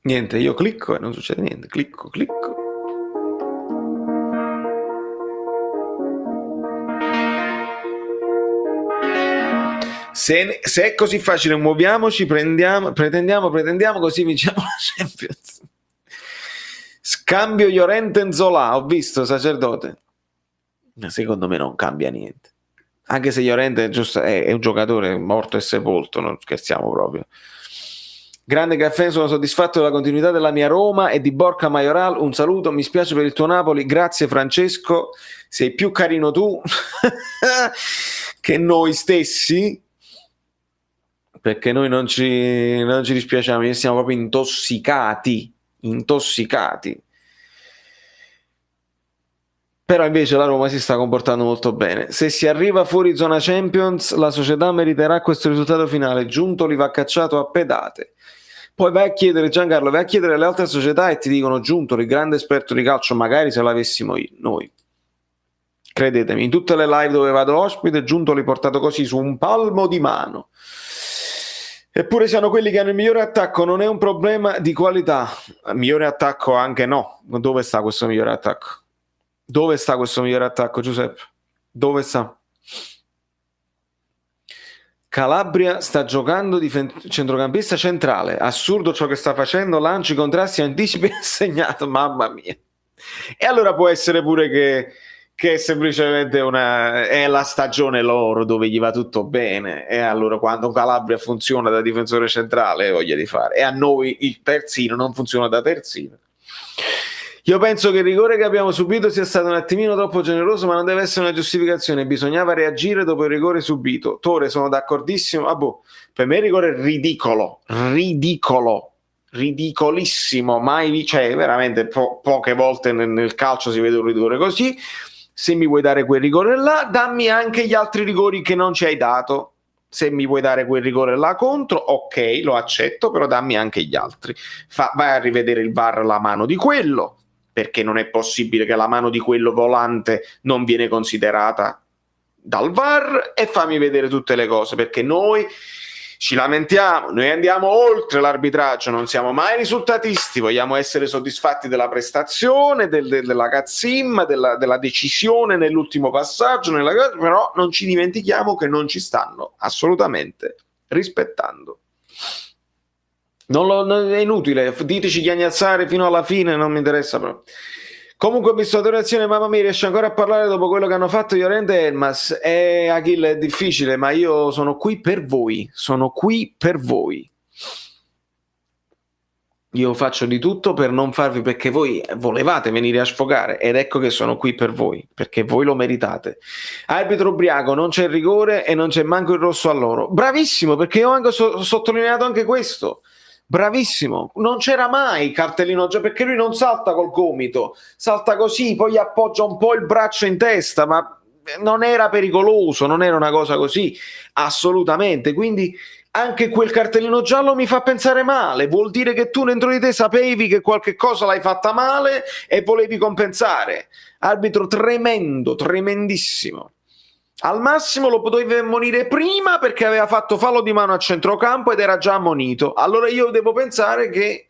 Niente, io clicco e non succede niente. Clicco. Se è così facile, muoviamoci, pretendiamo, così vinciamo la Champions. Scambio Llorente Nzola, ho visto, sacerdote. Secondo me non cambia niente. Anche se Llorente è un giocatore morto e sepolto, non scherziamo proprio. Grande caffè, sono soddisfatto della continuità della mia Roma e di Borca Majoral. Un saluto, mi spiace per il tuo Napoli. Grazie Francesco, sei più carino tu che noi stessi, perché noi non ci dispiacciamo, noi siamo proprio intossicati. Però invece la Roma si sta comportando molto bene. Se si arriva fuori zona Champions, la società meriterà questo risultato finale. Giuntoli va cacciato a pedate. Poi vai a chiedere, Giancarlo, vai a chiedere alle altre società e ti dicono Giuntoli, grande esperto di calcio, magari se l'avessimo noi. Credetemi, in tutte le live dove vado ospite, Giuntoli portato così su un palmo di mano. Eppure siano quelli che hanno il migliore attacco, non è un problema di qualità. Migliore attacco anche no. Dove sta questo migliore attacco? Dove sta questo migliore attacco, Giuseppe? Dove sta? Calabria sta giocando di centrocampista centrale. Assurdo ciò che sta facendo, lanci, contrasti, anticipi e segnato. Mamma mia. E allora può essere pure che è semplicemente è la stagione loro dove gli va tutto bene, e allora quando Calabria funziona da difensore centrale voglia di fare, e a noi il terzino non funziona da terzino. Io penso che il rigore che abbiamo subito sia stato un attimino troppo generoso, ma non deve essere una giustificazione, bisognava reagire dopo il rigore subito. Tore, sono d'accordissimo. Per me il rigore è ridicolissimo, mai, cioè veramente poche volte nel calcio si vede un rigore così. Se mi vuoi dare quel rigore là, dammi anche gli altri rigori che non ci hai dato. Se mi vuoi dare quel rigore là contro, ok, lo accetto, però dammi anche gli altri. Vai a rivedere il VAR la mano di quello, perché non è possibile che la mano di quello volante non viene considerata dal VAR, e fammi vedere tutte le cose, perché noi ci lamentiamo, noi andiamo oltre l'arbitraggio, non siamo mai risultatisti, vogliamo essere soddisfatti della prestazione, della cazzimma, della decisione nell'ultimo passaggio, però non ci dimentichiamo che non ci stanno assolutamente rispettando. È inutile, diteci chiagnazzare fino alla fine, non mi interessa proprio. Comunque ho visto la tua reazione, mamma mia, riesci ancora a parlare dopo quello che hanno fatto Llorente e Elmas? Achille, è difficile, ma io sono qui per voi, Io faccio di tutto per non farvi, perché voi volevate venire a sfogare, ed ecco che sono qui per voi, perché voi lo meritate. Arbitro ubriaco, non c'è il rigore e non c'è manco il rosso a loro. Bravissimo, perché io ho anche sottolineato anche questo. Bravissimo, non c'era mai cartellino, perché lui non salta col gomito, salta così, poi appoggia un po' il braccio in testa, ma non era pericoloso, non era una cosa così, assolutamente. Quindi anche quel cartellino giallo mi fa pensare male, vuol dire che tu dentro di te sapevi che qualche cosa l'hai fatta male e volevi compensare. Arbitro tremendo, tremendissimo. Al massimo lo potevi ammonire prima perché aveva fatto fallo di mano a centrocampo ed era già ammonito. Allora io devo pensare che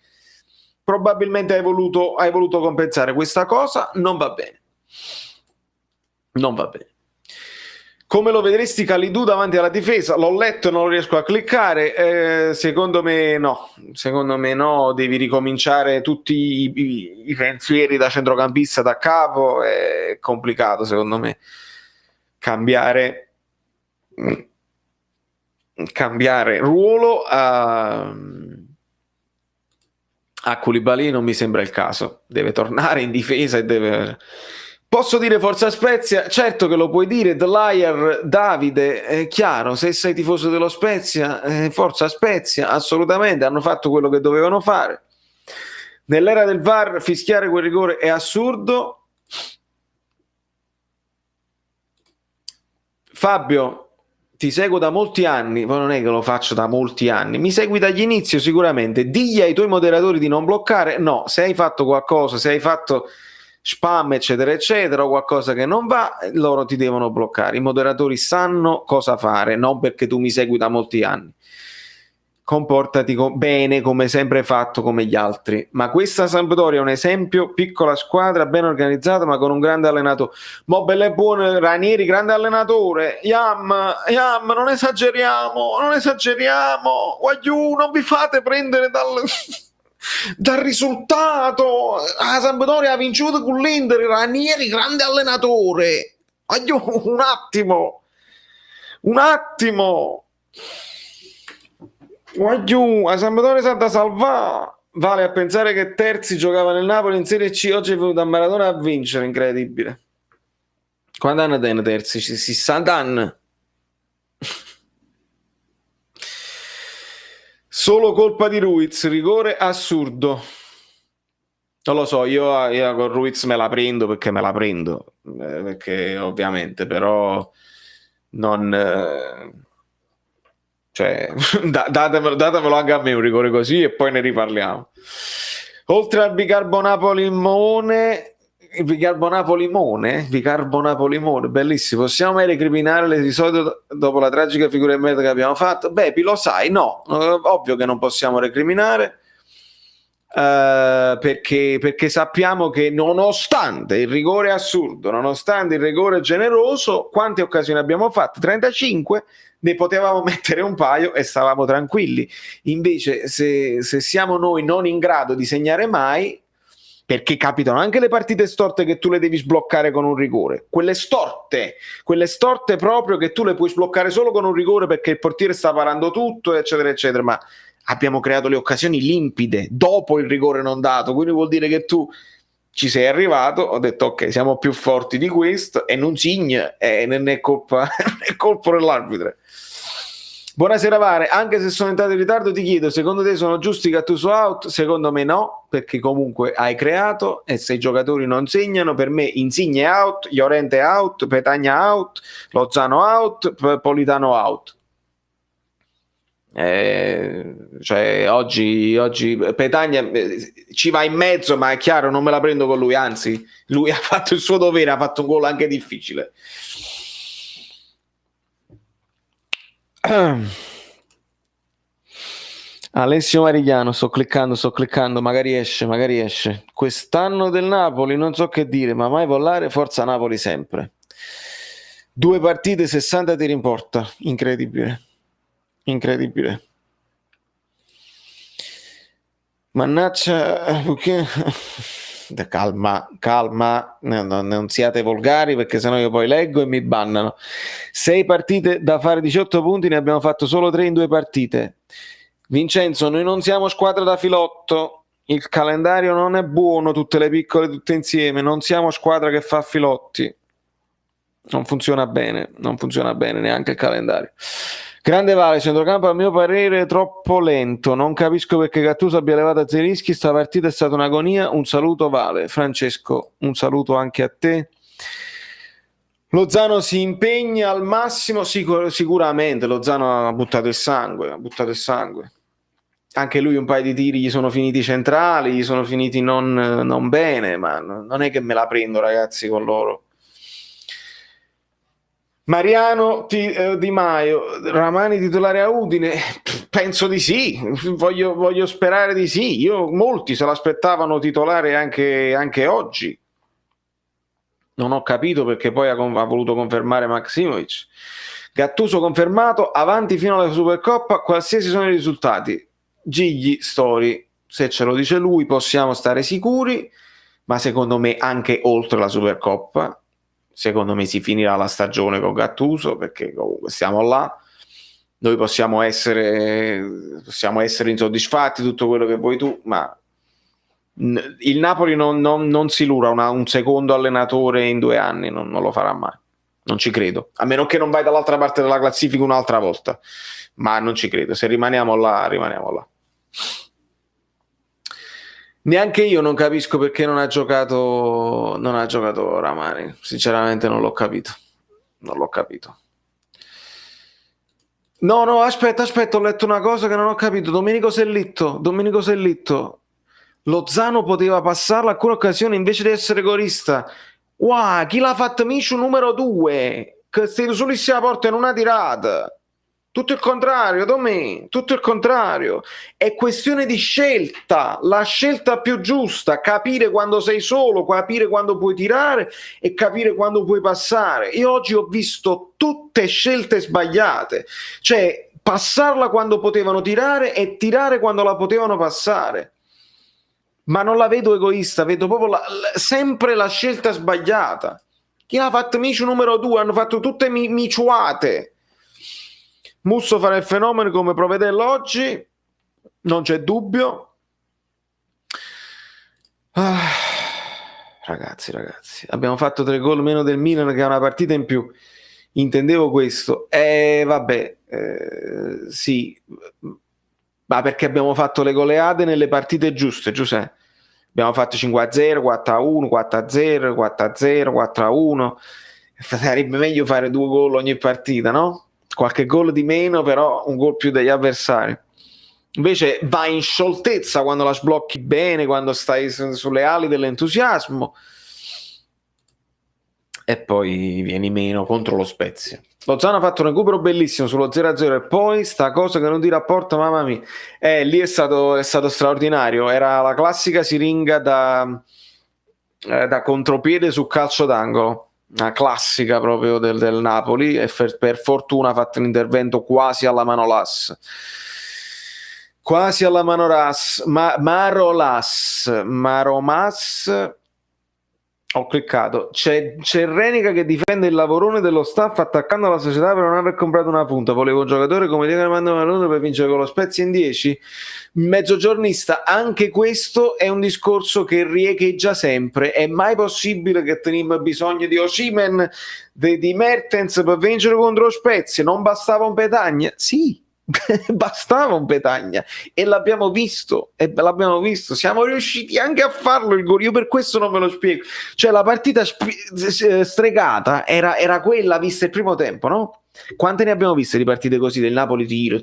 probabilmente hai voluto compensare questa cosa. Non va bene. Come lo vedresti Kalidou davanti alla difesa? L'ho letto e non lo riesco a cliccare. Secondo me no, devi ricominciare tutti i pensieri da centrocampista da capo, è complicato secondo me. Cambiare ruolo a Koulibaly non mi sembra il caso, deve tornare in difesa e deve... Posso dire Forza Spezia? Certo che lo puoi dire. The Liar Davide, è chiaro, se sei tifoso dello Spezia, Forza Spezia, assolutamente, hanno fatto quello che dovevano fare. Nell'era del VAR fischiare quel rigore è assurdo. Fabio, ti seguo da molti anni, ma non è che lo faccio da molti anni, mi segui dagli inizi sicuramente, digli ai tuoi moderatori di non bloccare, no, se hai fatto qualcosa, se hai fatto spam eccetera eccetera o qualcosa che non va, loro ti devono bloccare, i moderatori sanno cosa fare, non perché tu mi segui da molti anni. comportati bene come sempre fatto come gli altri. Ma questa Sampdoria è un esempio, piccola squadra ben organizzata ma con un grande allenatore. Mo belle e buone, Ranieri grande allenatore. Yam, non esageriamo, non vi fate prendere dal risultato. La Sampdoria ha vinto con l'Inter, Ranieri grande allenatore. Un attimo. La Sampdoria sa da salvare. Vale a pensare che Terzi giocava nel Napoli in Serie C, oggi è venuto a Maradona a vincere, incredibile. Quando hanno detto Terzi? 60 anni. Solo colpa di Ruiz, rigore assurdo. Non lo so, io con Ruiz me la prendo, perché ovviamente, però non... cioè, datemelo anche a me un rigore così e poi ne riparliamo. Oltre al bicarbonapolimone, bellissimo. Possiamo mai recriminare l'episodio dopo la tragica figura di merda che abbiamo fatto? Bepi, lo sai, no, ovvio che non possiamo recriminare, perché sappiamo che nonostante il rigore assurdo, nonostante il rigore generoso, quante occasioni abbiamo fatto? 35, ne potevamo mettere un paio e stavamo tranquilli. Invece se siamo noi non in grado di segnare mai, perché capitano anche le partite storte che tu le devi sbloccare con un rigore, quelle storte proprio che tu le puoi sbloccare solo con un rigore perché il portiere sta parando tutto, eccetera eccetera, ma abbiamo creato le occasioni limpide dopo il rigore non dato, quindi vuol dire che tu ci sei arrivato, ho detto ok, siamo più forti di questo e non signa, non è colpa dell'arbitro. Buonasera Vare, anche se sono entrato in ritardo ti chiedo, secondo te sono giusti Gattuso out? Secondo me no, perché comunque hai creato e se i giocatori non segnano, per me Insigne out, Llorente out, Petagna out, Lozano out, Politano out. Cioè oggi Petagna ci va in mezzo, ma è chiaro, non me la prendo con lui, anzi lui ha fatto il suo dovere, ha fatto un gol anche difficile. Alessio Marigliano, sto cliccando, magari esce. Quest'anno del Napoli non so che dire, ma mai volare, forza Napoli sempre. 2 partite, 60 tiri in porta, incredibile. Mannaggia, calma, non siate volgari perché sennò io poi leggo e mi bannano. 6 partite da fare 18 punti, ne abbiamo fatto solo 3 in 2 partite. Vincenzo, noi non siamo squadra da filotto, il calendario non è buono, tutte le piccole tutte insieme, non siamo squadra che fa filotti, non funziona bene neanche il calendario. Grande Vale, centrocampo a mio parere troppo lento, non capisco perché Gattuso abbia levato Zelinski, sta partita è stata un'agonia. Un saluto Vale. Francesco, un saluto anche a te. Lozano si impegna al massimo, sicuramente Lozano ha buttato il sangue, anche lui un paio di tiri gli sono finiti centrali, gli sono finiti non bene, ma non è che me la prendo ragazzi con loro. Mariano Di Maio, Ramani titolare a Udine? Penso di sì, voglio sperare di sì. Molti se l'aspettavano titolare anche oggi. Non ho capito perché poi ha voluto confermare Maksimovic. Gattuso confermato, avanti fino alla Supercoppa, qualsiasi sono i risultati. Gigli Story, se ce lo dice lui possiamo stare sicuri, ma secondo me anche oltre la Supercoppa. Secondo me si finirà la stagione con Gattuso perché comunque siamo là, noi possiamo essere insoddisfatti, tutto quello che vuoi tu, ma il Napoli non si lura un secondo allenatore in 2 anni, non lo farà mai, non ci credo, a meno che non vai dall'altra parte della classifica un'altra volta, ma non ci credo, se rimaniamo là. Neanche io non capisco perché non ha giocato Ramani, sinceramente non l'ho capito. No, aspetta, ho letto una cosa che non ho capito. Domenico Sellitto. Lozano poteva passarla a alcune occasioni invece di essere corista. Wow, chi l'ha fatto Misciu numero 2? Che stai sulissima porta in una tirata. Tutto il contrario, Domè, tutto il contrario. È questione di scelta, la scelta più giusta, capire quando sei solo, capire quando puoi tirare e capire quando puoi passare. Io oggi ho visto tutte scelte sbagliate, cioè passarla quando potevano tirare e tirare quando la potevano passare. Ma non la vedo egoista, vedo proprio sempre la scelta sbagliata. Chi ha fatto Micio numero 2 hanno fatto tutte miciuate. Musso farà il fenomeno come provvederlo oggi, non c'è dubbio. Ragazzi, abbiamo fatto 3 gol meno del Milan che ha una partita in più. Intendevo questo. Vabbè, sì, ma perché abbiamo fatto le goleade nelle partite giuste, Giuseppe. Abbiamo fatto 5-0, 4-1, 4-0, 4-0, 4-1. Sarebbe meglio fare 2 gol ogni partita, no? Qualche gol di meno, però un gol più degli avversari. Invece vai in scioltezza quando la sblocchi bene, quando stai sulle ali dell'entusiasmo, e poi vieni meno contro lo Spezia. Lozano ha fatto un recupero bellissimo sullo 0-0 e poi sta cosa che non ti rapporta, mamma mia. Lì è stato straordinario, era la classica siringa da contropiede su calcio d'angolo, una classica proprio del Napoli, e per fortuna ha fatto un intervento quasi alla Manolas. Quasi alla Manolas, Maromas. Ho cliccato. C'è Renica che difende il lavorone dello staff attaccando la società per non aver comprato una punta. Volevo un giocatore come Diego Armando Maradona per vincere con lo Spezia in 10. Mezzogiornista, anche questo è un discorso che riecheggia sempre. È mai possibile che teniamo bisogno di Osimhen, di Mertens per vincere contro lo Spezia? Non bastava un Petagna? Sì. Bastava un Petagna e l'abbiamo visto, siamo riusciti anche a farlo il gol. Io per questo non me lo spiego, cioè la partita stregata era quella vista il primo tempo, no? Quante ne abbiamo viste di partite così del Napoli, tiro,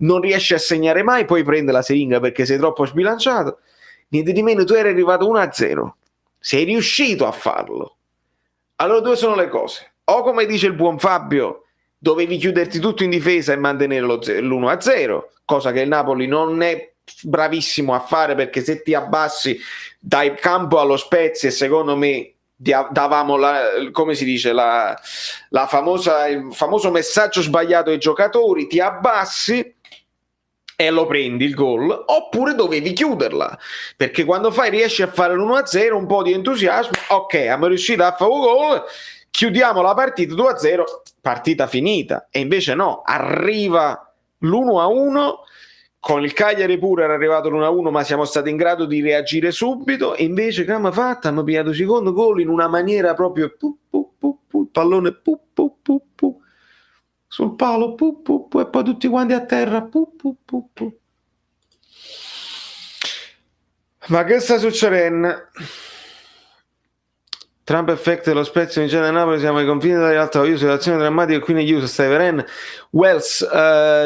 non riesci a segnare mai, poi prende la seringa perché sei troppo sbilanciato. Niente di meno, tu eri arrivato 1-0, sei riuscito a farlo. Allora due sono le cose: o come dice il buon Fabio, dovevi chiuderti tutto in difesa e mantenere l'1-0, cosa che il Napoli non è bravissimo a fare, perché se ti abbassi dai campo allo Spezia, secondo me davamo come si dice, il famoso messaggio sbagliato ai giocatori, ti abbassi e lo prendi il gol, oppure dovevi chiuderla, perché quando riesci a fare l'1-0 un po' di entusiasmo, ok, siamo riusciti a fare un gol, chiudiamo la partita 2-0, partita finita. E invece no, arriva l'1-1, con il Cagliari pure era arrivato l'1-1, ma siamo stati in grado di reagire subito, e invece che abbiamo fatto? Abbiamo pigliato il secondo gol in una maniera proprio il pallone sul palo e poi tutti quanti a terra Ma che sta succedendo? Trump effect dello Spezia in genere Napoli, siamo ai confini della realtà. Io situazione drammatica qui negli USA, stai vedendo? Wells,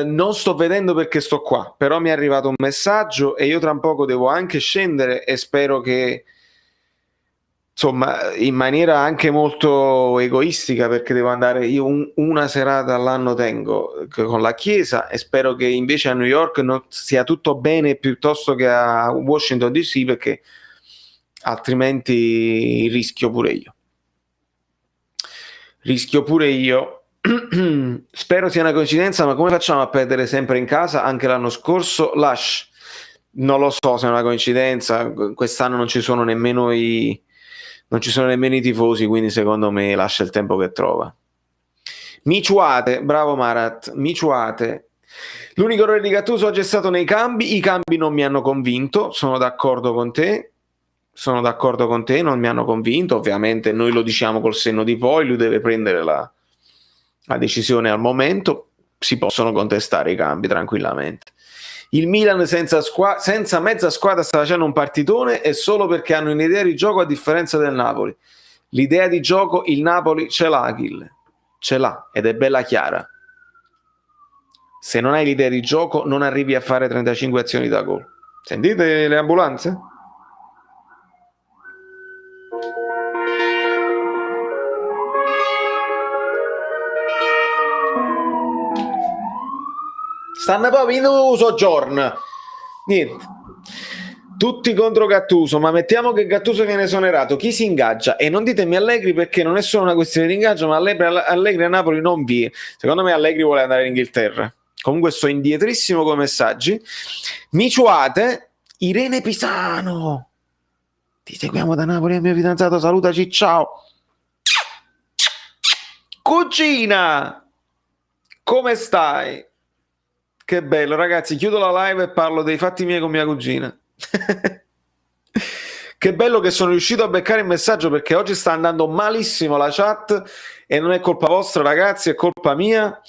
non sto vedendo perché sto qua, però mi è arrivato un messaggio e io tra un poco devo anche scendere, e spero che, insomma, in maniera anche molto egoistica, perché devo andare io una serata all'anno tengo con la chiesa, e spero che invece a New York non sia tutto bene piuttosto che a Washington DC, perché altrimenti rischio pure io. Spero sia una coincidenza, ma come facciamo a perdere sempre in casa anche l'anno scorso? Lash, non lo so se è una coincidenza, quest'anno non ci sono nemmeno i tifosi, quindi secondo me lascia il tempo che trova. Miciuate, bravo Marat, Miciuate. L'unico errore di Gattuso oggi è stato nei cambi, i cambi non mi hanno convinto, sono d'accordo con te, non mi hanno convinto, ovviamente noi lo diciamo col senno di poi, lui deve prendere la decisione al momento, si possono contestare i cambi tranquillamente. Il Milan senza mezza squadra sta facendo un partitone, e solo perché hanno un'idea di gioco, a differenza del Napoli. L'idea di gioco il Napoli ce l'ha, Achille, ce l'ha, ed è bella chiara. Se non hai l'idea di gioco non arrivi a fare 35 azioni da gol. Sentite le ambulanze? stanno proprio in soggiorno. Niente. Tutti contro Gattuso, ma mettiamo che Gattuso viene esonerato, chi si ingaggia? E non ditemi Allegri, perché non è solo una questione di ingaggio, ma Allegri a Napoli non vi. Secondo me Allegri vuole andare in Inghilterra. Comunque sto indietrissimo con messaggi. Miciuate, Irene Pisano. Ti seguiamo da Napoli, il mio fidanzato, salutaci, ciao. Cugina, come stai? Che bello, ragazzi, chiudo la live e parlo dei fatti miei con mia cugina. Che bello che sono riuscito a beccare il messaggio, perché oggi sta andando malissimo la chat e non è colpa vostra, ragazzi, è colpa mia.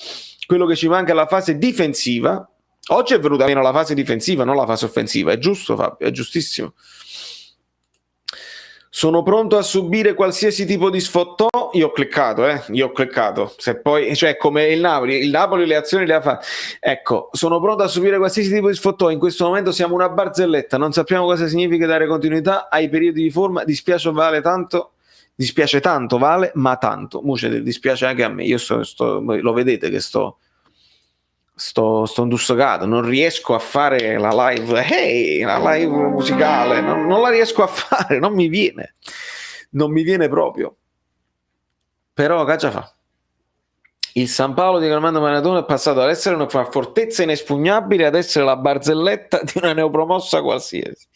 Quello che ci manca è la fase difensiva. Oggi è venuta meno la fase difensiva, non la fase offensiva, è giusto Fabio, è giustissimo. Sono pronto a subire qualsiasi tipo di sfottò. Io ho cliccato. Se poi, cioè, come il Napoli le azioni le ha fatte. Ecco, sono pronto a subire qualsiasi tipo di sfottò. In questo momento siamo una barzelletta, non sappiamo cosa significa dare continuità ai periodi di forma. Dispiace tanto, Vale, ma tanto. Dispiace anche a me. Io lo vedete che sto indussocato, non riesco a fare la live musicale, non la riesco a fare, non mi viene proprio. Però caccia fa. Il San Paolo di Armando Maradona è passato ad essere una fortezza inespugnabile ad essere la barzelletta di una neopromossa qualsiasi.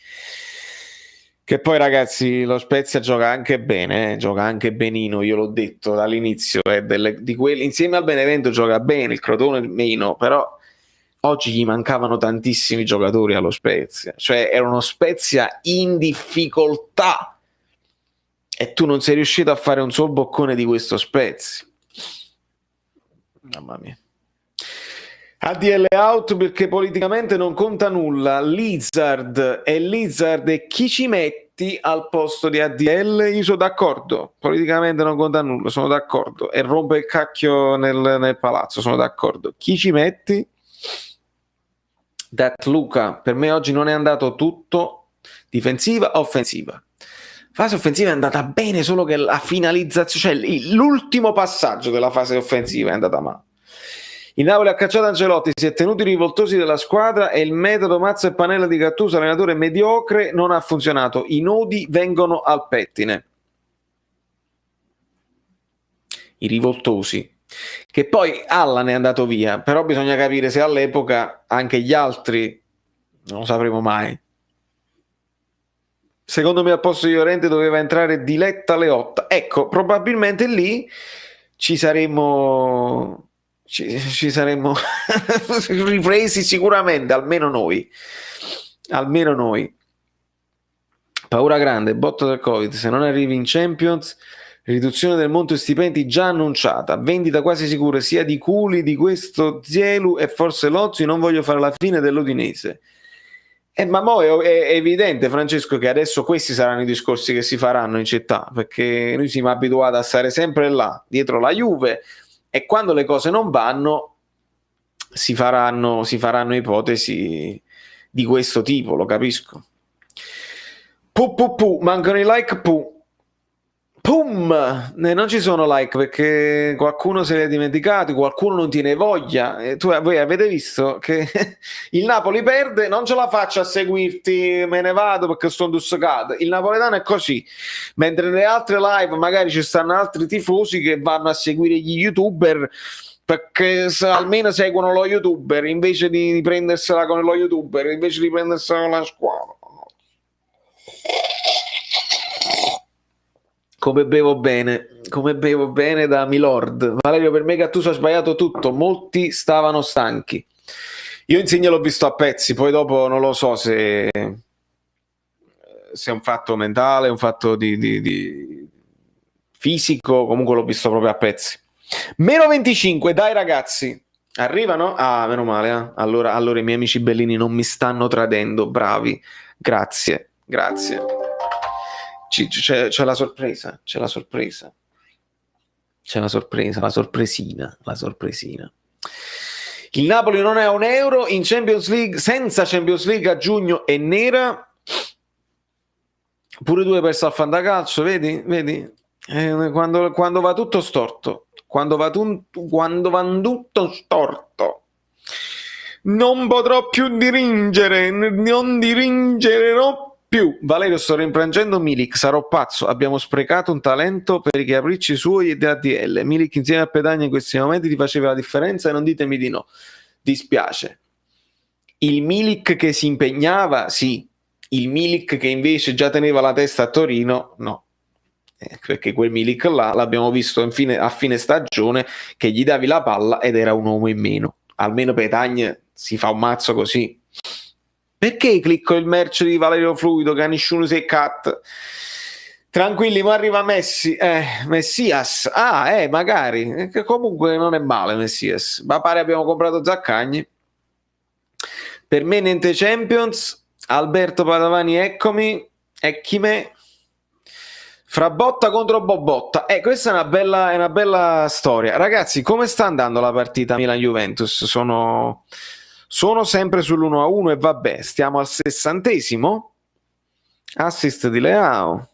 Che poi, ragazzi, lo Spezia gioca anche bene, gioca anche benino, io l'ho detto dall'inizio, di quelli, insieme al Benevento gioca bene, il Crotone meno, però oggi gli mancavano tantissimi giocatori allo Spezia, cioè era uno Spezia in difficoltà e tu non sei riuscito a fare un solo boccone di questo Spezia. Mamma mia. ADL out perché politicamente non conta nulla. Lizard e chi ci metti al posto di ADL? Io sono d'accordo, politicamente non conta nulla, sono d'accordo, e rompe il cacchio nel palazzo, sono d'accordo. Chi ci metti? Dat Luca, per me oggi non è andato tutto difensiva, offensiva. Fase offensiva è andata bene, solo che la finalizzazione, cioè l'ultimo passaggio della fase offensiva è andata male. Il Napoli ha cacciato Ancelotti, si è tenuti rivoltosi della squadra e il metodo Mazza e Panella di Gattuso, allenatore mediocre, non ha funzionato. I nodi vengono al pettine. I rivoltosi. Che poi Allan è andato via, però bisogna capire se all'epoca anche gli altri, non lo sapremo mai. Secondo me al posto di Llorente doveva entrare Diletta Leotta. Ecco, probabilmente lì ci saremmo ripresi sicuramente, almeno noi. Paura grande, botto del Covid, se non arrivi in Champions, riduzione del monte stipendi già annunciata, vendita quasi sicura sia di Culi, di questo Zielu e forse Lozzi, non voglio fare la fine dell'Udinese. Ma mo è evidente, Francesco, che adesso questi saranno i discorsi che si faranno in città, perché noi siamo abituati a stare sempre là, dietro la Juve, e quando le cose non vanno si faranno ipotesi di questo tipo, lo capisco. Mancano i like, Pum! Non ci sono like perché qualcuno se li ha dimenticati, qualcuno non tiene voglia. Voi avete visto che il Napoli perde, non ce la faccio a seguirti, me ne vado perché sto indussocato. Il napoletano è così, mentre nelle altre live magari ci stanno altri tifosi che vanno a seguire gli youtuber perché almeno seguono lo youtuber invece di prendersela con lo youtuber, invece di prendersela con la squadra. Come bevo bene da Milord. Valerio, per me Gattuso ha sbagliato tutto, molti stavano stanchi. Io Insigne l'ho visto a pezzi, poi dopo non lo so se è un fatto mentale, un fatto di fisico, comunque l'ho visto proprio a pezzi. Meno 25, dai ragazzi, arrivano? Ah, meno male, eh? Allora i miei amici bellini non mi stanno tradendo, bravi, grazie. C'è la sorpresina, la sorpresina. Il Napoli non è a €1 in Champions League, senza Champions League a giugno è nera. Pure tu hai perso al fantacalcio, vedi? Quando va tutto storto, quando va tutto storto. Non potrò più diringere, non diringerò più. Valerio, sto rimpiangendo Milik, sarò pazzo. Abbiamo sprecato un talento per i capricci suoi e di ADL. Milik insieme a Petagna in questi momenti ti faceva la differenza e non ditemi di no. Dispiace. Il Milik che si impegnava, sì. Il Milik che invece già teneva la testa a Torino, no. Perché quel Milik là l'abbiamo visto a fine stagione che gli davi la palla ed era un uomo in meno. Almeno Petagna si fa un mazzo così. Perché clicco il merch di Valerio Fluido che nessuno si è cat? Tranquilli, ma arriva Messias. Magari. Comunque non è male Messias. Ma pare abbiamo comprato Zaccagni. Per me niente Champions. Alberto Padovani, eccomi. Ecchime. Frabotta contro Bobotta. Questa è una bella storia. Ragazzi, come sta andando la partita Milan-Juventus? Sono sempre sull'1-1 e vabbè, stiamo al 60°. Assist di Leao.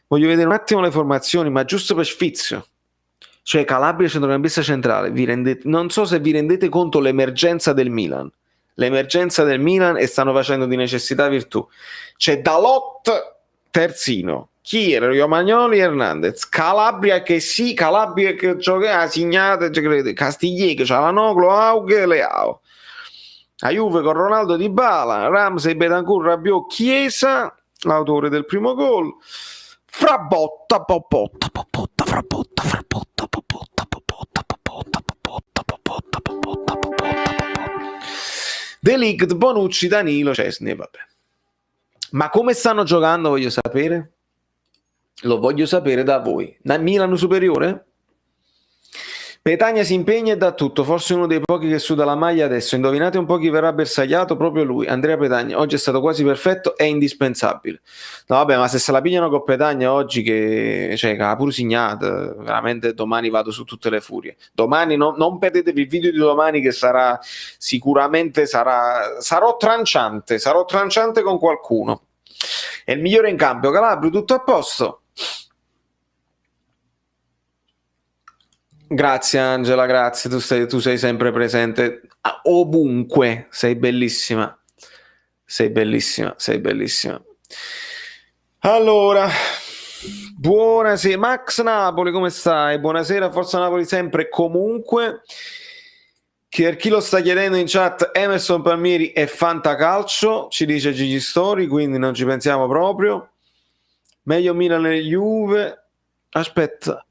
Voglio vedere un attimo le formazioni, ma giusto per sfizio. Cioè Calabria centrocampista centrale. Non so se vi rendete conto l'emergenza del Milan. L'emergenza del Milan e stanno facendo di necessità virtù. C'è Dalot terzino. Chiero, Romagnoli e Hernandez. Calabria che gioca Signate, Castigliere, Cialanoglu, Aughe, Leao. A Juve con Ronaldo Dybala, Ramsey, Betancourt, Rabiot, Chiesa, l'autore del primo gol. Frabotta, Popotta, Frabotta, De Ligt, Bonucci, Danilo, Cesni, vabbè. Ma come stanno giocando voglio sapere? Lo voglio sapere da voi. Milan superiore? Petagna si impegna e dà tutto, forse uno dei pochi che suda la maglia adesso. Indovinate un po' chi verrà bersagliato? Proprio lui, Andrea Petagna. Oggi è stato quasi perfetto, è indispensabile. No vabbè, ma se se la pigliano con Petagna oggi che ha pure segnato, veramente domani vado su tutte le furie. Domani non perdetevi il video di domani che sarà sicuramente sarò tranciante con qualcuno. È il migliore in campo, Calabrio, tutto a posto. Grazie Angela, grazie, tu sei sempre presente ovunque, sei bellissima. Allora, buonasera Max Napoli, come stai? Buonasera, Forza Napoli sempre comunque. Chi lo sta chiedendo in chat, Emerson Palmieri è fantacalcio, ci dice Gigi Story, quindi non ci pensiamo proprio. Meglio Milan e Juve. Aspetta,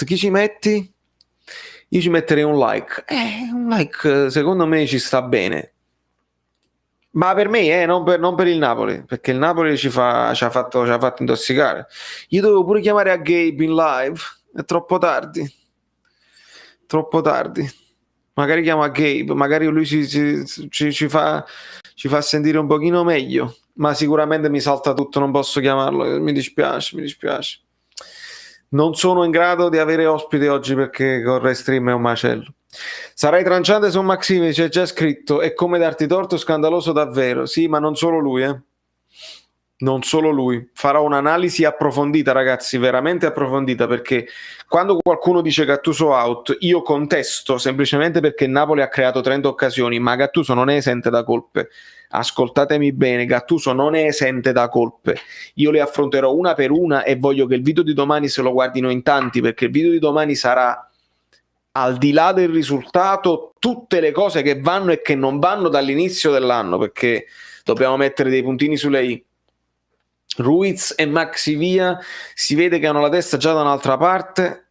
chi ci metti? Io ci metterei un like. Un like secondo me ci sta bene. Ma per me, non per il Napoli, perché il Napoli ci ha fatto intossicare. Io dovevo pure chiamare a Gabe in live. È troppo tardi. Magari chiamo a Gabe, magari lui ci fa sentire un pochino meglio. Ma sicuramente mi salta tutto, non posso chiamarlo. Mi dispiace. Non sono in grado di avere ospite oggi perché con Restream è un macello. Sarai tranciante su Maxime, c'è già scritto. È come darti torto, scandaloso davvero. Sì, ma non solo lui, Non solo lui. Farò un'analisi approfondita, ragazzi, veramente approfondita, perché quando qualcuno dice Gattuso out, io contesto semplicemente perché il Napoli ha creato 30 occasioni, ma Gattuso non è esente da colpe. Ascoltatemi bene, Gattuso non è esente da colpe. Io le affronterò una per una e voglio che il video di domani se lo guardino in tanti, perché il video di domani sarà, al di là del risultato, tutte le cose che vanno e che non vanno dall'inizio dell'anno, perché dobbiamo mettere dei puntini sulle i. Ruiz e Maxi via, si vede che hanno la testa già da un'altra parte.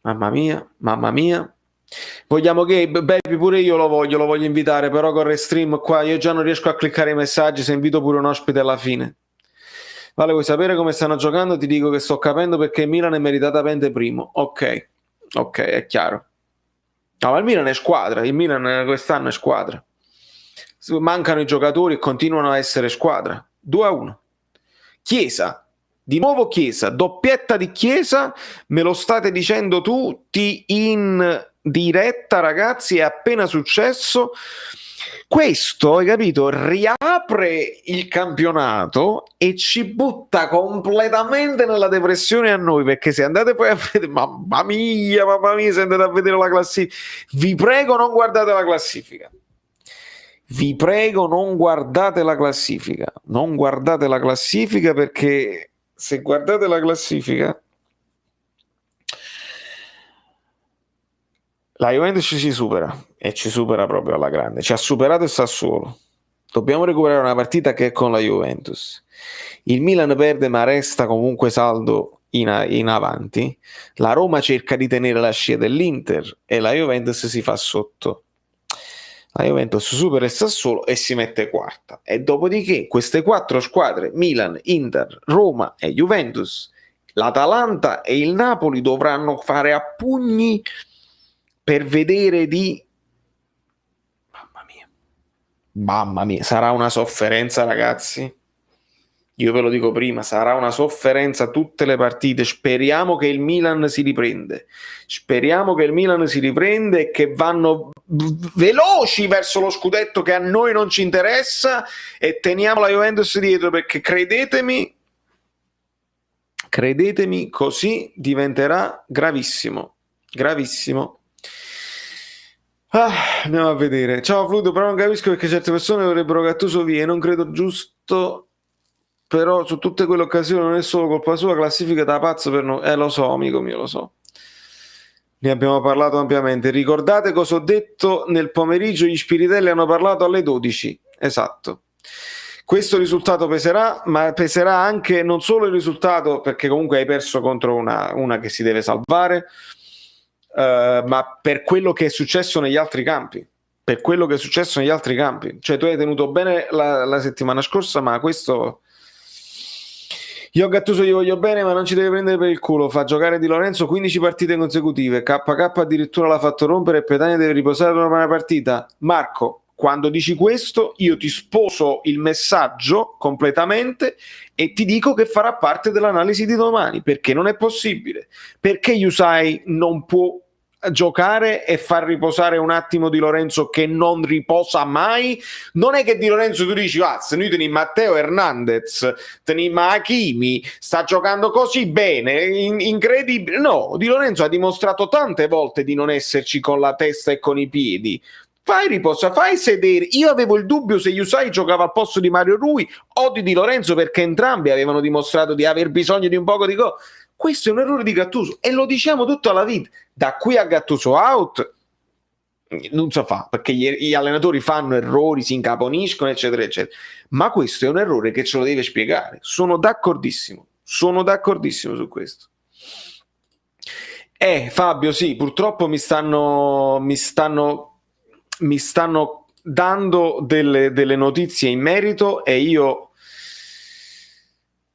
Mamma mia. Vogliamo Gabe? Baby, pure io lo voglio invitare, però con Restream qua io già non riesco a cliccare i messaggi, se invito pure un ospite alla fine. Vale, vuoi sapere come stanno giocando? Ti dico che sto capendo perché Milan è meritatamente primo. Ok, è chiaro. No, ma il Milan è squadra, il Milan quest'anno è squadra. Mancano i giocatori e continuano a essere squadra. 2-1. Chiesa, di nuovo Chiesa, doppietta di Chiesa, me lo state dicendo tutti in diretta, ragazzi, è appena successo. Questo, hai capito, riapre il campionato e ci butta completamente nella depressione a noi, perché se andate poi a vedere, mamma mia, se andate a vedere la classifica, vi prego non guardate la classifica, Vi prego, non guardate la classifica. Non guardate la classifica, perché se guardate la classifica, la Juventus ci supera, e ci supera proprio alla grande. Ci ha superato il Sassuolo. Dobbiamo recuperare una partita che è con la Juventus. Il Milan perde, ma resta comunque saldo in avanti. La Roma cerca di tenere la scia dell'Inter e la Juventus si fa sotto. La Juventus supera il Sassuolo e si mette quarta. E dopodiché queste 4 squadre, Milan, Inter, Roma e Juventus, l'Atalanta e il Napoli, dovranno fare a pugni per vedere di... Mamma mia, sarà una sofferenza, ragazzi. Io ve lo dico prima, sarà una sofferenza tutte le partite. Speriamo che il Milan si riprende. Speriamo che il Milan si riprende e che vanno veloci verso lo scudetto che a noi non ci interessa, e teniamo la Juventus dietro, perché credetemi, così diventerà gravissimo. Gravissimo. Andiamo a vedere. Ciao Fludo, però non capisco perché certe persone vorrebbero Gattuso via. Non credo giusto, però su tutte quelle occasioni non è solo colpa sua, classifica da pazzo per noi. Lo so, amico mio, lo so. Ne abbiamo parlato ampiamente. Ricordate cosa ho detto nel pomeriggio? Gli spiritelli hanno parlato alle 12. Esatto. Questo risultato peserà, ma peserà anche non solo il risultato, perché comunque hai perso contro una che si deve salvare, ma per quello che è successo negli altri campi. Per quello che è successo negli altri campi. Cioè, tu hai tenuto bene la settimana scorsa, ma questo... Io a Gattuso gli voglio bene, ma non ci deve prendere per il culo. Fa giocare Di Lorenzo 15 partite consecutive. KK addirittura l'ha fatto rompere e Petagna deve riposare per una partita. Marco, quando dici questo, io ti sposo il messaggio completamente e ti dico che farà parte dell'analisi di domani, perché non è possibile. Perché Yusai non può giocare e far riposare un attimo Di Lorenzo, che non riposa mai? Non è che Di Lorenzo tu dici, se noi teniamo Matteo Hernandez, teniamo Hakimi, sta giocando così bene, incredibile. No, Di Lorenzo ha dimostrato tante volte di non esserci con la testa e con i piedi. Fai riposa, fai sedere. Io avevo il dubbio se Yusai giocava al posto di Mario Rui o di Lorenzo, perché entrambi avevano dimostrato di aver bisogno di un poco di gol. Questo è un errore di Gattuso e lo diciamo tutta la vita. Da qui a Gattuso out non so fa, perché gli allenatori fanno errori, si incaponiscono, eccetera eccetera, ma questo è un errore che ce lo deve spiegare. Sono d'accordissimo su questo. Fabio, sì, purtroppo mi stanno dando delle notizie in merito, e io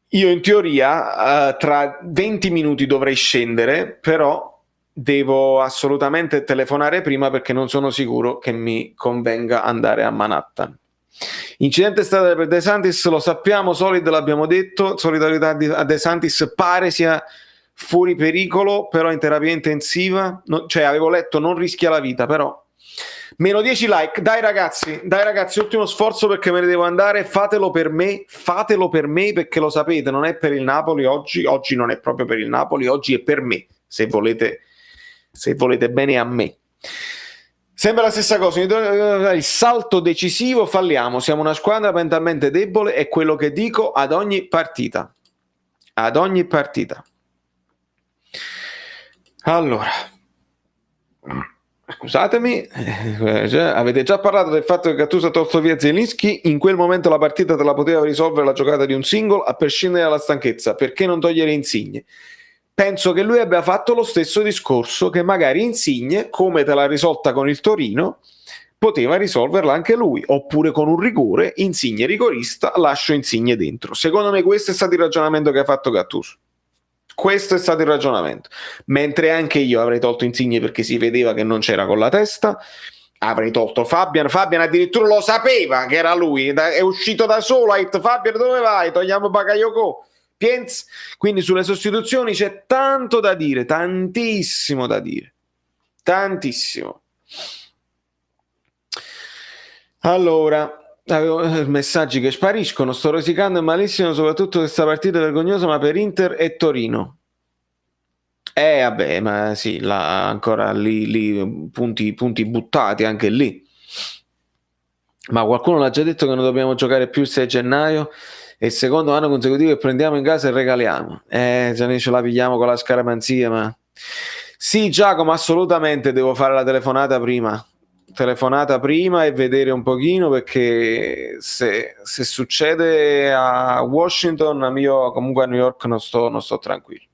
in teoria tra 20 minuti dovrei scendere, però devo assolutamente telefonare prima, perché non sono sicuro che mi convenga andare a Manhattan. Incidente stradale per De Santis, lo sappiamo, Solid l'abbiamo detto, solidarietà a De Santis, pare sia fuori pericolo, però in terapia intensiva, cioè avevo letto non rischia la vita, però meno 10 like, dai ragazzi, ultimo sforzo perché me ne devo andare, fatelo per me, perché lo sapete, non è per il Napoli oggi non è proprio per il Napoli, oggi è per me, se volete bene a me. Sembra la stessa cosa, il salto decisivo falliamo, siamo una squadra mentalmente debole, è quello che dico ad ogni partita. Allora, scusatemi, avete già parlato del fatto che Gattuso ha tolto via Zielinski. In quel momento la partita te la poteva risolvere la giocata di un singolo, a prescindere dalla stanchezza. Perché non togliere Insigne? Penso che lui abbia fatto lo stesso discorso, che magari Insigne, come te l'ha risolta con il Torino, poteva risolverla anche lui, oppure con un rigore, Insigne rigorista, lascio Insigne dentro. Secondo me questo è stato il ragionamento che ha fatto Gattuso. Questo è stato il ragionamento. Mentre anche io avrei tolto Insigne perché si vedeva che non c'era con la testa, avrei tolto Fabian addirittura lo sapeva che era lui, è uscito da solo, ha detto Fabian dove vai? Togliamo Bakayoko, Pienz. Quindi sulle sostituzioni c'è tanto da dire, tantissimo da dire, tantissimo. Allora, avevo messaggi che spariscono, sto rosicando malissimo, soprattutto questa partita vergognosa, ma per Inter e Torino. Vabbè, ma sì, là, ancora lì punti buttati anche lì. Ma qualcuno l'ha già detto che non dobbiamo giocare più il 6 gennaio e il secondo anno consecutivo che prendiamo in casa e regaliamo. Già noi ce la pigliamo con la scaramanzia, ma... Sì, Giacomo, assolutamente devo fare la telefonata prima e vedere un pochino, perché se succede a Washington, io comunque a New York non sto tranquillo.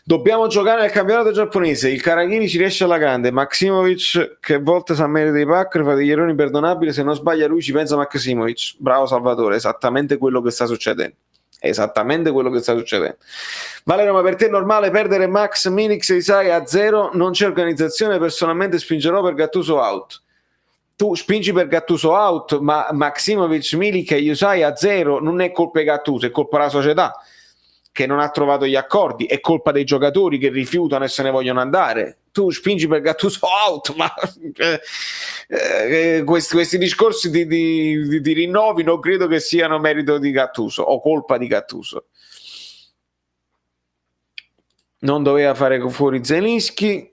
Dobbiamo giocare nel campionato giapponese. Il Karagiri ci riesce alla grande. Maximovic, che a volte sa meglio dei Packer, fa degli errori imperdonabili. Se non sbaglia lui, ci pensa Maximovic. Bravo Salvatore, esattamente quello che sta succedendo. Esattamente quello che sta succedendo. Valerio, ma per te è normale perdere Max, Minix e Isai a 0? Non c'è organizzazione. Personalmente spingerò per Gattuso out. Tu spingi per Gattuso out, ma Maximovic, Milik e Isai a 0 non è colpa di Gattuso, è colpa della società che non ha trovato gli accordi, è colpa dei giocatori che rifiutano e se ne vogliono andare. Tu spingi per Gattuso out, ma questi discorsi di rinnovi non credo che siano merito di Gattuso o colpa di Gattuso. Non doveva fare fuori Zelinski,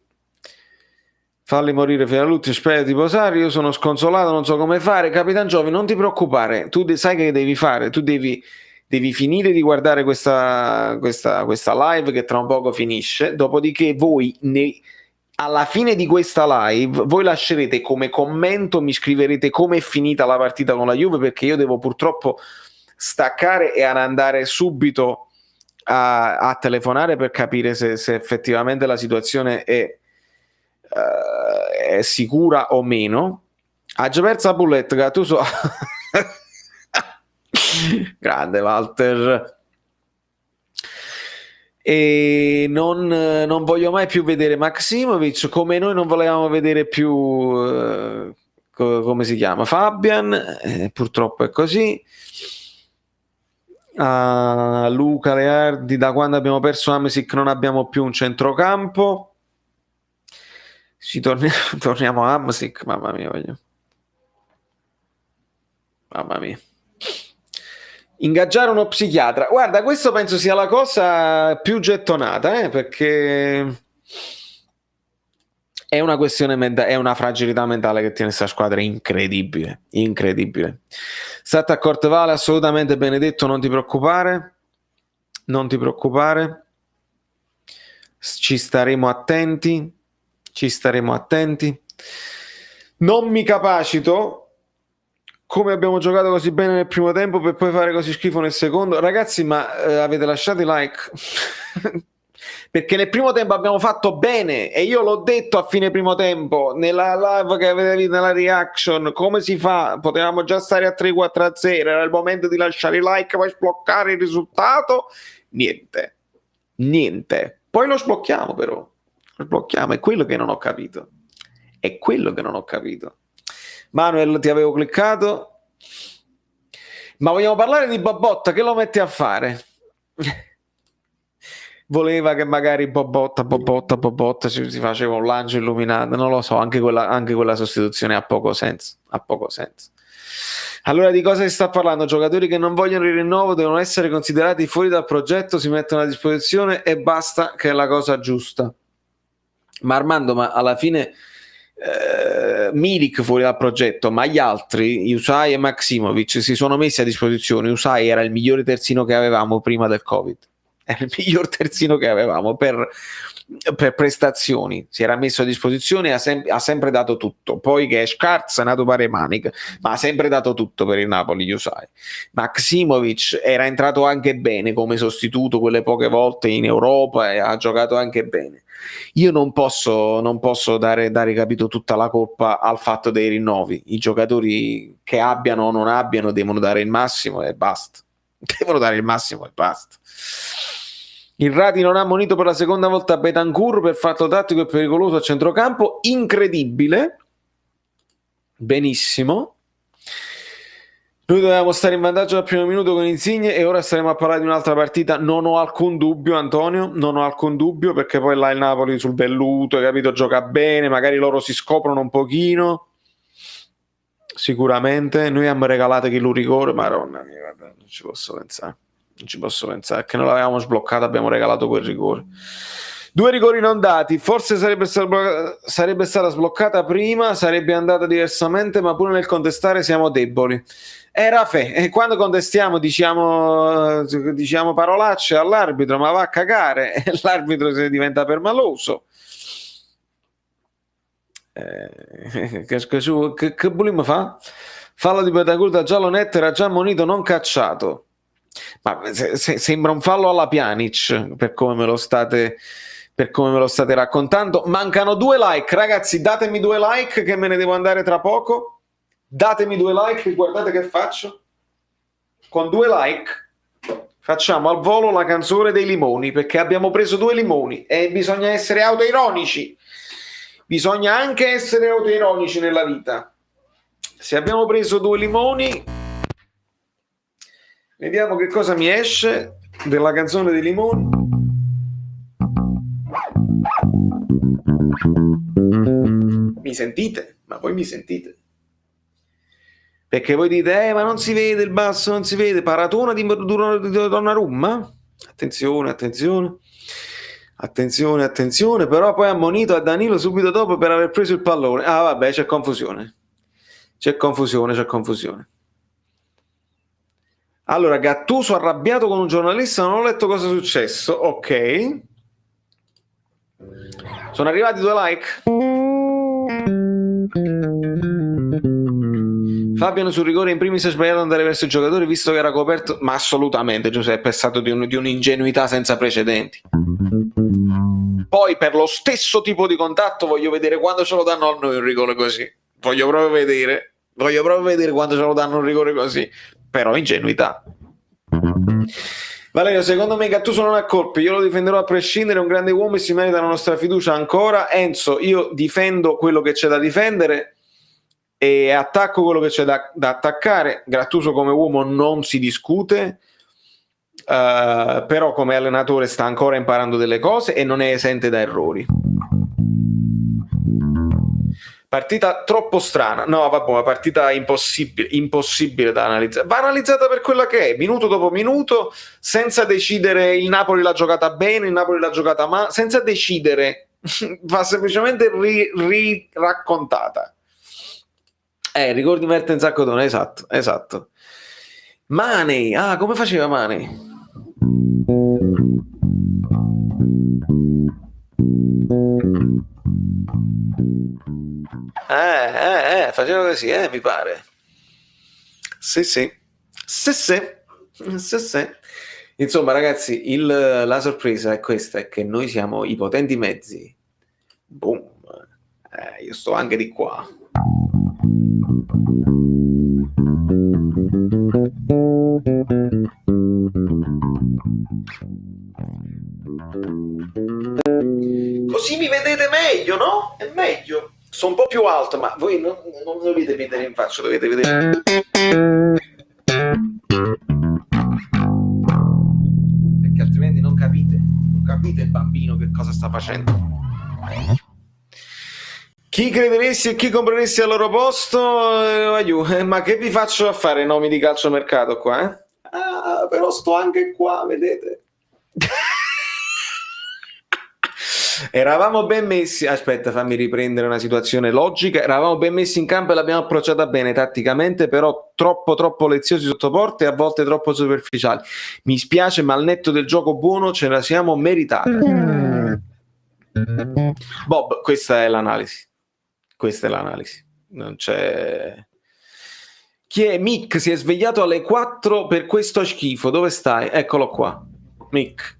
falli morire fino all'ultimo, spera di posare. Io sono sconsolato, non so come fare. Capitan Giovi, non ti preoccupare, tu sai che devi fare, tu devi finire di guardare questa live che tra un poco finisce, dopodiché voi alla fine di questa live voi lascerete come commento, mi scriverete come è finita la partita con la Juve, perché io devo purtroppo staccare e andare subito a telefonare per capire se effettivamente la situazione è sicura o meno. Ha già perso la bolletta, Gattuso. Grande Walter. E non voglio mai più vedere Maximovic, come noi non volevamo vedere più come si chiama, Fabian, purtroppo è così. Luca Leardi, da quando abbiamo perso Amesic non abbiamo più un centrocampo. Torniamo a Amesic, mamma mia, mamma mia. Ingaggiare uno psichiatra, guarda, questo penso sia la cosa più gettonata, perché è una questione è una fragilità mentale che tiene questa squadra incredibile. State accorte, Vale, assolutamente, Benedetto, non ti preoccupare, ci staremo attenti. Non mi capacito come abbiamo giocato così bene nel primo tempo per poi fare così schifo nel secondo. Ragazzi, ma avete lasciato i like? Perché nel primo tempo abbiamo fatto bene e io l'ho detto a fine primo tempo nella live che avete visto, nella reaction, come si fa? Potevamo già stare a 3-4-0, era il momento di lasciare i like per sbloccare il risultato. Niente, poi lo sblocchiamo, però è quello che non ho capito. Manuel, ti avevo cliccato. Ma vogliamo parlare di Bobotta? Che lo metti a fare? Voleva che magari Bobotta si faceva un lancio illuminato. Non lo so, anche quella sostituzione ha poco senso. Allora, di cosa si sta parlando? Giocatori che non vogliono il rinnovo devono essere considerati fuori dal progetto, si mettono a disposizione e basta, che è la cosa giusta. Ma Armando, ma alla fine Milik fuori dal progetto, ma gli altri, Usai e Maximovic, si sono messi a disposizione. Usai era il migliore terzino che avevamo prima del Covid, era il miglior terzino che avevamo per prestazioni, si era messo a disposizione, ha sempre dato tutto. Poi che è scarso, è nato pare manic, ma ha sempre dato tutto per il Napoli. Usai, Maximovic era entrato anche bene come sostituto quelle poche volte in Europa e ha giocato anche bene. Io non posso dare capito tutta la colpa al fatto dei rinnovi. I giocatori che abbiano o non abbiano devono dare il massimo e basta. Il Rati non ha ammonito per la seconda volta Bentancur per fatto tattico e pericoloso a centrocampo. Incredibile. Benissimo. Noi dovevamo stare in vantaggio dal primo minuto con Insigne e ora staremo a parlare di un'altra partita. Non ho alcun dubbio, Antonio, perché poi là il Napoli sul velluto, capito, gioca bene, magari loro si scoprono un pochino, sicuramente. Noi abbiamo regalato chi lo rigore, madonna mia, guarda, non ci posso pensare che non l'avevamo sbloccato, abbiamo regalato quel rigore. 2 rigori non dati, forse sarebbe stata sbloccata prima, sarebbe andata diversamente, ma pure nel contestare siamo deboli. Rafè, e quando contestiamo diciamo parolacce all'arbitro, ma va a cagare, e l'arbitro si diventa permaloso. Che Bulim fa? Fallo di Bentancur da giallo netto, era già ammonito, non cacciato. Ma sembra un fallo alla Pjanic per come me lo state raccontando. Mancano 2 like, ragazzi, datemi 2 like che me ne devo andare tra poco. Datemi 2 like, guardate che faccio. Con 2 like facciamo al volo la canzone dei limoni, perché abbiamo preso 2 limoni e bisogna essere autoironici. Bisogna anche essere autoironici nella vita. Se abbiamo preso 2 limoni, vediamo che cosa mi esce della canzone dei limoni. Mi sentite? Ma voi mi sentite? Perché voi dite, ma non si vede il basso, non si vede, paratona di Donnarumma? Attenzione, però poi ha ammonito a Danilo subito dopo per aver preso il pallone. Ah vabbè, c'è confusione. Allora, Gattuso arrabbiato con un giornalista, non ho letto cosa è successo. Ok. Sono arrivati 2 like. Fabiano sul rigore in primis ha sbagliato ad andare verso il giocatore visto che era coperto, ma assolutamente Giuseppe è stato di un'ingenuità senza precedenti. Poi per lo stesso tipo di contatto voglio vedere quando ce lo danno a noi un rigore così. Voglio proprio vedere quando ce lo danno un rigore così. Però ingenuità. Valerio, secondo me Gattuso non ha colpe, io lo difenderò a prescindere, è un grande uomo e si merita la nostra fiducia ancora. Enzo, io difendo quello che c'è da difendere e attacco quello che c'è da attaccare. Gattuso come uomo non si discute, però come allenatore sta ancora imparando delle cose e non è esente da errori. Partita troppo strana, no vabbè, una partita impossibile da analizzare, va analizzata per quella che è, minuto dopo minuto, senza decidere il Napoli l'ha giocata bene, il Napoli l'ha giocata male, senza decidere, va semplicemente raccontata. Ricordi Mertens a Codone, esatto. Mane, come faceva Mane? Faceva così, mi pare. Sì. Insomma, ragazzi, la sorpresa è questa, è che noi siamo i potenti mezzi. Boom. Io sto anche di qua. Così mi vedete meglio, no? È meglio. Sono un po' più alto, ma voi non dovete vedere in faccia, dovete vedere. Perché altrimenti non capite il bambino che cosa sta facendo. Chi crederesti e chi compreresti al loro posto? Ma che vi faccio a fare nomi di calciomercato qua? Però sto anche qua, vedete? Eravamo ben messi, aspetta, fammi riprendere una situazione logica. Eravamo ben messi in campo e l'abbiamo approcciata bene tatticamente, però troppo leziosi sotto porta e a volte troppo superficiali. Mi spiace, ma al netto del gioco buono ce la siamo meritata. Bob, questa è l'analisi. Non c'è. Chi è? Mick si è svegliato alle 4 per questo schifo. Dove stai? Eccolo qua. Mick.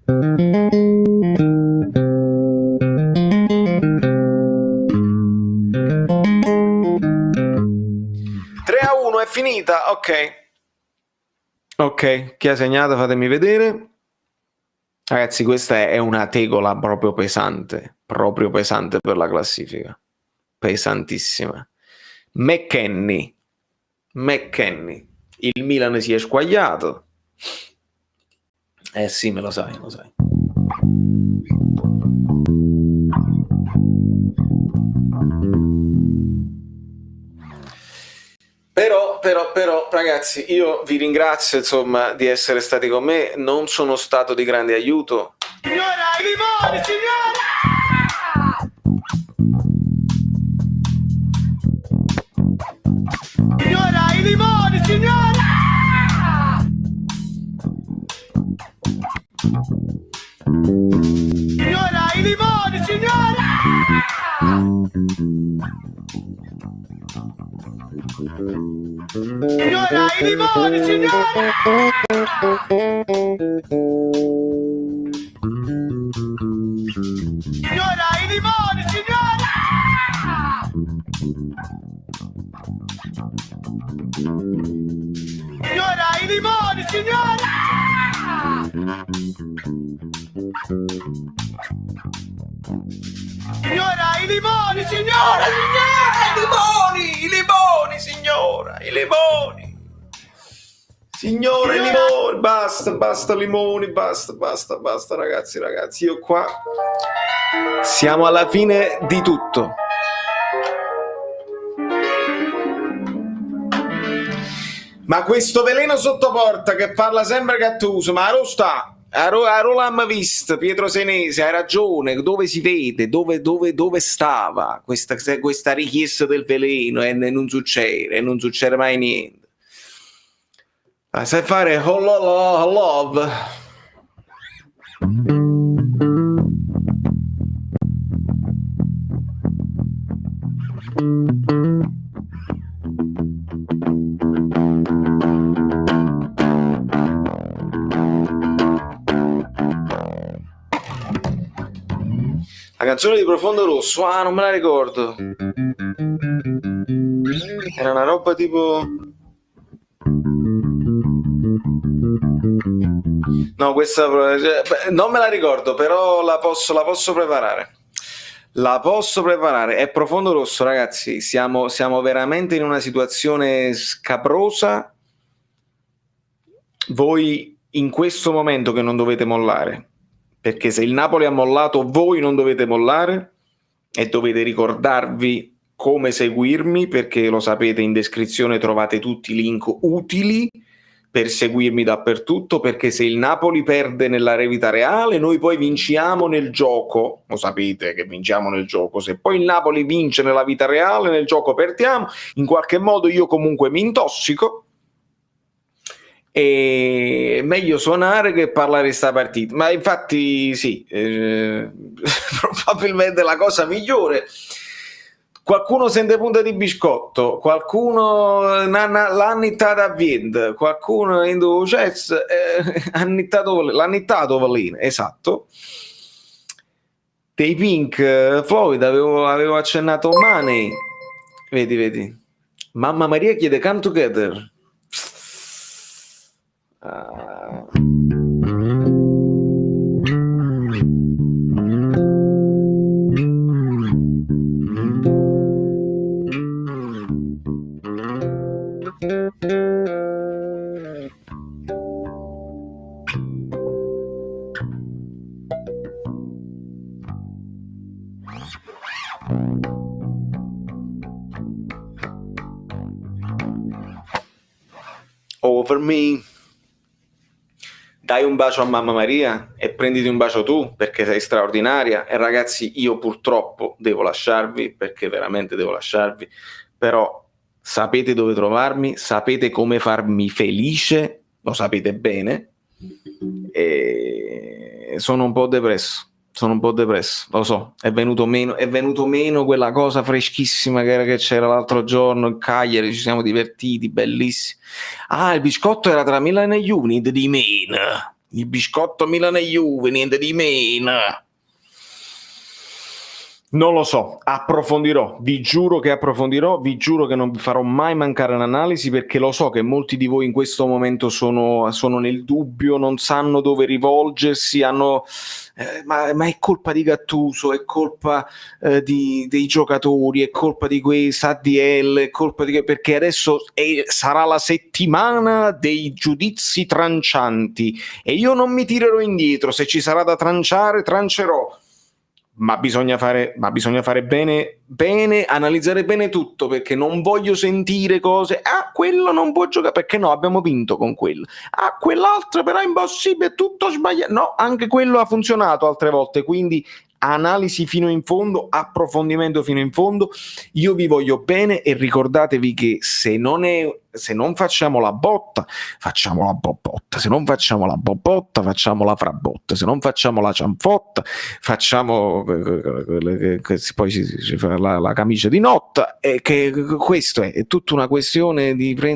3-1 è finita. Ok, chi ha segnato? Fatemi vedere. Ragazzi, questa è una tegola proprio pesante per la classifica. Pesantissima. McKennie. Il Milan si è squagliato. Sì, me lo sai. Però, ragazzi, io vi ringrazio, insomma, di essere stati con me. Non sono stato di grande aiuto. Signora, i limoni, signora! Signora, i limoni, signora! Signora, i limoni, signora! Signora, i limoni, signora! Signora, i limoni, signora! Signora, i limoni, signora! Signora, i limoni, signora! I limoni, signora, i limoni. Signora, i limoni, basta limoni, basta ragazzi, io qua siamo alla fine di tutto. Ma questo veleno sotto porta che parla sempre Gattuso, ma lo sta? A l'hanno visto, Pietro Senesi, hai ragione, dove si vede, dove stava questa richiesta del veleno e non succede mai niente. Ma sai fare love. La canzone di Profondo Rosso, non me la ricordo. Era una roba tipo... No, questa non me la ricordo, però la posso preparare. La posso preparare. È Profondo Rosso, ragazzi. Siamo veramente in una situazione scabrosa. Voi in questo momento che non dovete mollare, perché se il Napoli ha mollato, voi non dovete mollare e dovete ricordarvi come seguirmi, perché lo sapete, in descrizione trovate tutti i link utili per seguirmi dappertutto, perché se il Napoli perde nella vita reale, noi poi vinciamo nel gioco, lo sapete che vinciamo nel gioco, se poi il Napoli vince nella vita reale, nel gioco perdiamo, in qualche modo io comunque mi intossico, e meglio suonare che parlare di sta partita. Ma infatti sì, probabilmente la cosa migliore. Qualcuno sente punta di biscotto, qualcuno l'ha annittata a vento, qualcuno in chess l'ha annittato Valina, esatto. Dei Pink Floyd avevo accennato Money, vedi. Mamma Maria chiede Come Together. Over me. Dai un bacio a Mamma Maria e prenditi un bacio tu, perché sei straordinaria. E ragazzi, io purtroppo devo lasciarvi, perché veramente devo lasciarvi, però sapete dove trovarmi, sapete come farmi felice, lo sapete bene, e sono un po' depresso, lo so, è venuto meno quella cosa freschissima che c'era l'altro giorno in Cagliari, ci siamo divertiti, bellissimo. Il biscotto era tra Milan e Juve, niente di meno. Il biscotto Milan e Juve, niente di meno. Non lo so, approfondirò, vi giuro che non vi farò mai mancare un'analisi, perché lo so che molti di voi in questo momento sono nel dubbio, non sanno dove rivolgersi, ma è colpa di Gattuso, è colpa dei giocatori, è colpa di questa ADL, è colpa di perché adesso sarà la settimana dei giudizi trancianti e io non mi tirerò indietro, se ci sarà da tranciare, trancerò. Ma bisogna fare bene, analizzare bene tutto, perché non voglio sentire cose, quello non può giocare, perché no, abbiamo vinto con quello, quell'altro però è impossibile, è tutto sbagliato, no, anche quello ha funzionato altre volte, quindi analisi fino in fondo, approfondimento fino in fondo. Io vi voglio bene e ricordatevi che se non facciamo la botta, facciamo la bobotta, se non facciamo la bobotta, facciamo la frabotta, se non facciamo la cianfotta, facciamo poi si fa la camicia di notte, e che questo è tutta una questione di prendere